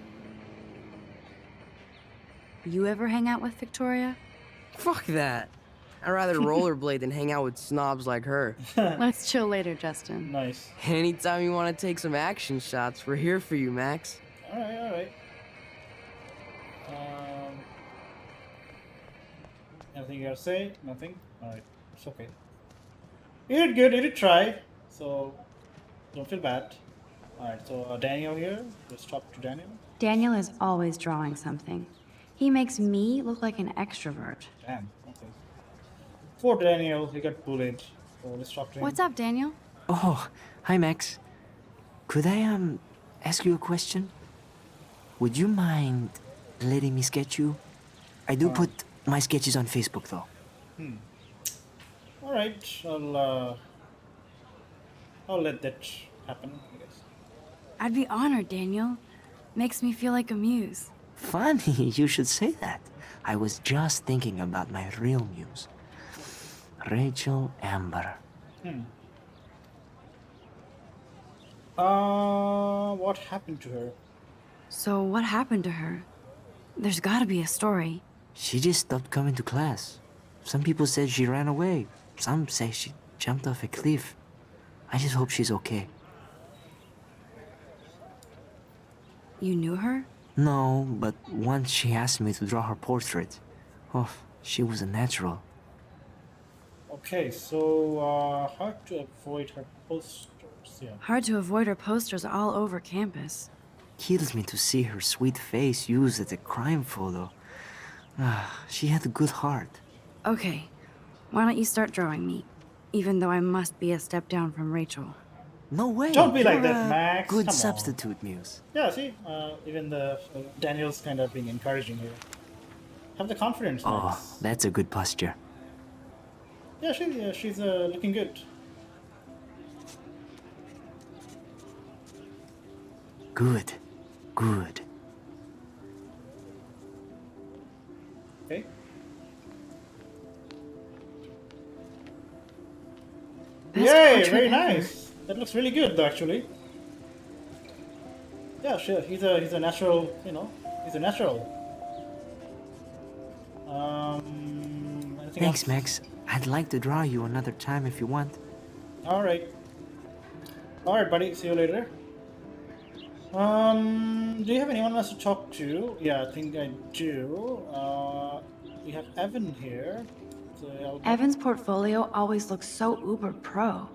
You ever hang out with Victoria? Fuck that. I'd rather rollerblade than hang out with snobs like her. Let's chill later, Justin. Nice. Anytime you want to take some action shots, we're here for you, Max. Alright. Anything you gotta say? Nothing? Alright, it's okay. You did good, you did try. So, don't feel bad. Alright, so Daniel here. Let's talk to Daniel. Daniel is always drawing something. He makes me look like an extrovert. Damn, okay. Poor Daniel, he got bullied. So let's talk to him. What's up, Daniel? Oh, hi, Max. Could I, ask you a question? Would you mind letting me sketch you? I do put my sketches on Facebook, though. Alright, I'll let that happen, I guess. I'd be honored, Daniel. Makes me feel like a muse. Funny, you should say that. I was just thinking about my real muse. Rachel Amber. What happened to her? So what happened to her? There's gotta be a story. She just stopped coming to class. Some people said she ran away. Some say she jumped off a cliff. I just hope she's okay. You knew her? No, but once she asked me to draw her portrait. Oh, she was a natural. Okay, so hard to avoid her posters, yeah. Hard to avoid her posters all over campus. Kills me to see her sweet face used as a crime photo. She had a good heart. Okay, why don't you start drawing me? Even though I must be a step down from Rachel. No way. Don't be like You're that, a Max. Good Come substitute, Muse. Yeah, see, even the Daniel's kind of being encouraging here. Have the confidence, Max. Oh, that's a good posture. Yeah, she's looking good. Good. Okay. Yay! Very nice. That looks really good, actually. Yeah, sure. He's a natural. You know, he's a natural. Thanks, Max. I'd like to draw you another time if you want. All right, buddy. See you later. Do you have anyone else to talk to? Yeah, I think I do. We have Evan here. So Evan's portfolio always looks so uber pro.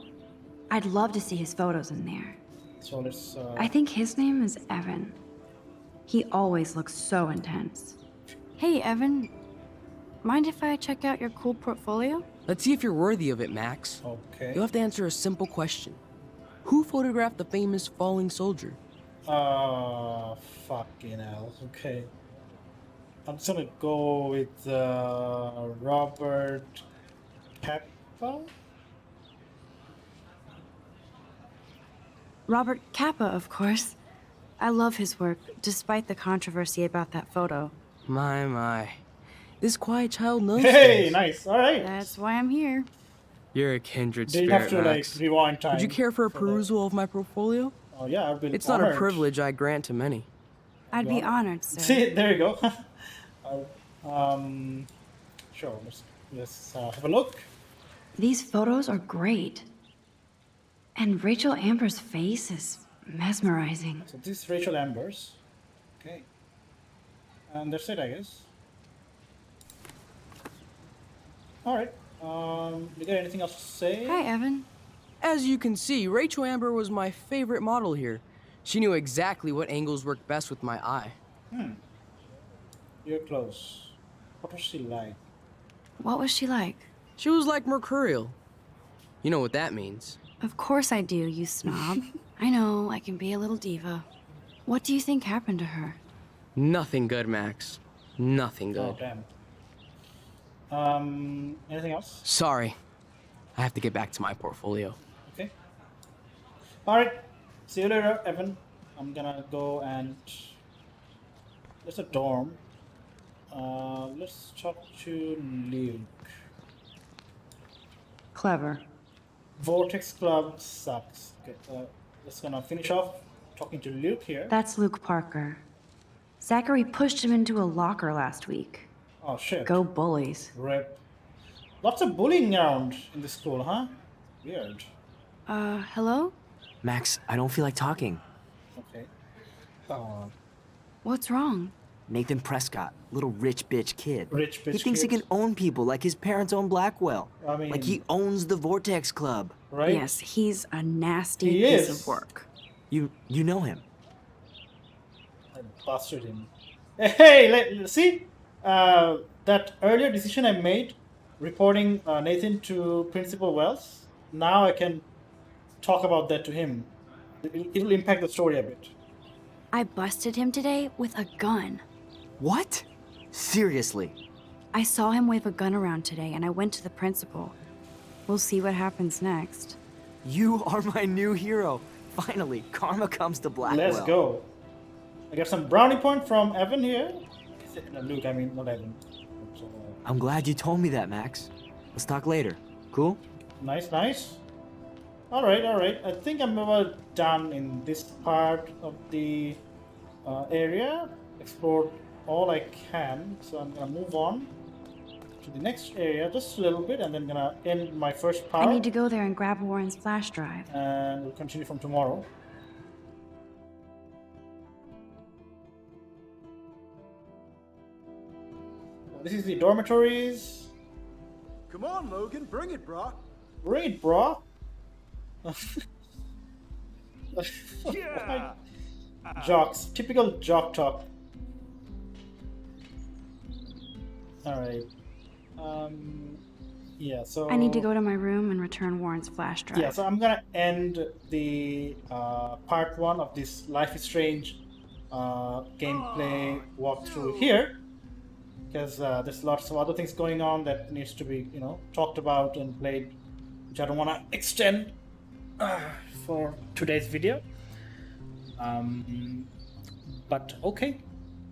I'd love to see his photos in there. So let's. I think his name is Evan. He always looks so intense. Hey, Evan. Mind if I check out your cool portfolio? Let's see if you're worthy of it, Max. Okay. You'll have to answer a simple question. Who photographed the famous falling soldier? Fucking hell. Okay. I'm just gonna go with Robert Capa. Robert Capa, of course. I love his work, despite the controversy about that photo. My. This quiet child knows Hey, things. nice. All right. That's why I'm here. You're a kindred Do you spirit, have to Max. like rewind time? Would you care for a that? perusal of my portfolio? Oh yeah, I've been It's honored. not a privilege I grant to many. I'd be honored, sir. See, there you go. Sure, let's have a look. These photos are great. And Rachel Amber's face is mesmerizing. So this is Rachel Amber's. Okay. And that's it, I guess. Alright. You got anything else to say? Hi, Evan. As you can see, Rachel Amber was my favorite model here. She knew exactly what angles worked best with my eye. You're close. What was she like? What was she like? She was like mercurial. You know what that means. Of course I do, you snob. I know, I can be a little diva. What do you think happened to her? Nothing good, Max. Nothing Oh, good. damn. Anything else? Sorry. I have to get back to my portfolio. Okay. Alright. See you later, Evan. I'm gonna go and... There's a dorm. Let's talk to Luke. Clever. Vortex Club sucks. Okay, let's gonna finish off talking to Luke here. That's Luke Parker. Zachary pushed him into a locker last week. Oh shit. Go bullies. Rip. Lots of bullying around in the school, huh? Weird. Hello? Max, I don't feel like talking. Okay. What's wrong? Nathan Prescott, little rich bitch kid. Rich bitch He thinks kid? he can own people like his parents own Blackwell. I mean... Like he owns the Vortex Club. Right? Yes, he's a nasty He piece is. of work. You know him. I busted him. Hey, see? That earlier decision I made, reporting Nathan to Principal Wells, now I can talk about that to him. It'll impact the story a bit. I busted him today with a gun. What? Seriously? I saw him wave a gun around today and I went to the principal. We'll see what happens next. You are my new hero. Finally, karma comes to Blackwell. Let's go. I got some brownie point from Evan here. No, Luke, I mean, not Evan. I'm glad you told me that, Max. Let's talk later. Cool? Nice, nice. Alright. I think I'm about done in this part of the area. Explored all I can. So I'm gonna move on to the next area just a little bit and then gonna end my first part. I need to go there and grab Warren's flash drive. And we'll continue from tomorrow. This is the dormitories. Come on, Logan, bring it, brah. Bring it, bro. Yeah. Jocks. Typical jock talk. Alright. Yeah, so... I need to go to my room and return Warren's flash drive. Yeah, so I'm gonna end the part 1 of this Life is Strange gameplay walkthrough here. Because there's lots of other things going on that needs to be, talked about and played, which I don't want to extend for today's video. But okay,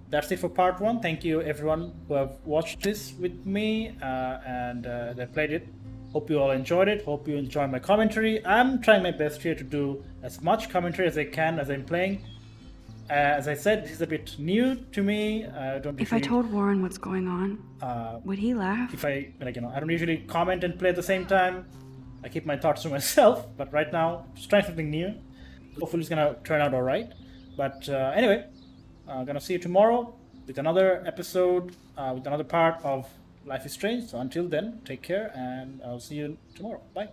that's it for part 1. Thank you everyone who have watched this with me and that played it. Hope you all enjoyed it. Hope you enjoyed my commentary. I'm trying my best here to do as much commentary as I can as I'm playing. As I said, this is a bit new to me. If I told Warren what's going on, would he laugh? If I don't usually comment and play at the same time. I keep my thoughts to myself. But right now, just trying something new. Hopefully, it's gonna turn out all right. But anyway, I'm gonna see you tomorrow with another episode, with another part of Life is Strange. So until then, take care, and I'll see you tomorrow. Bye.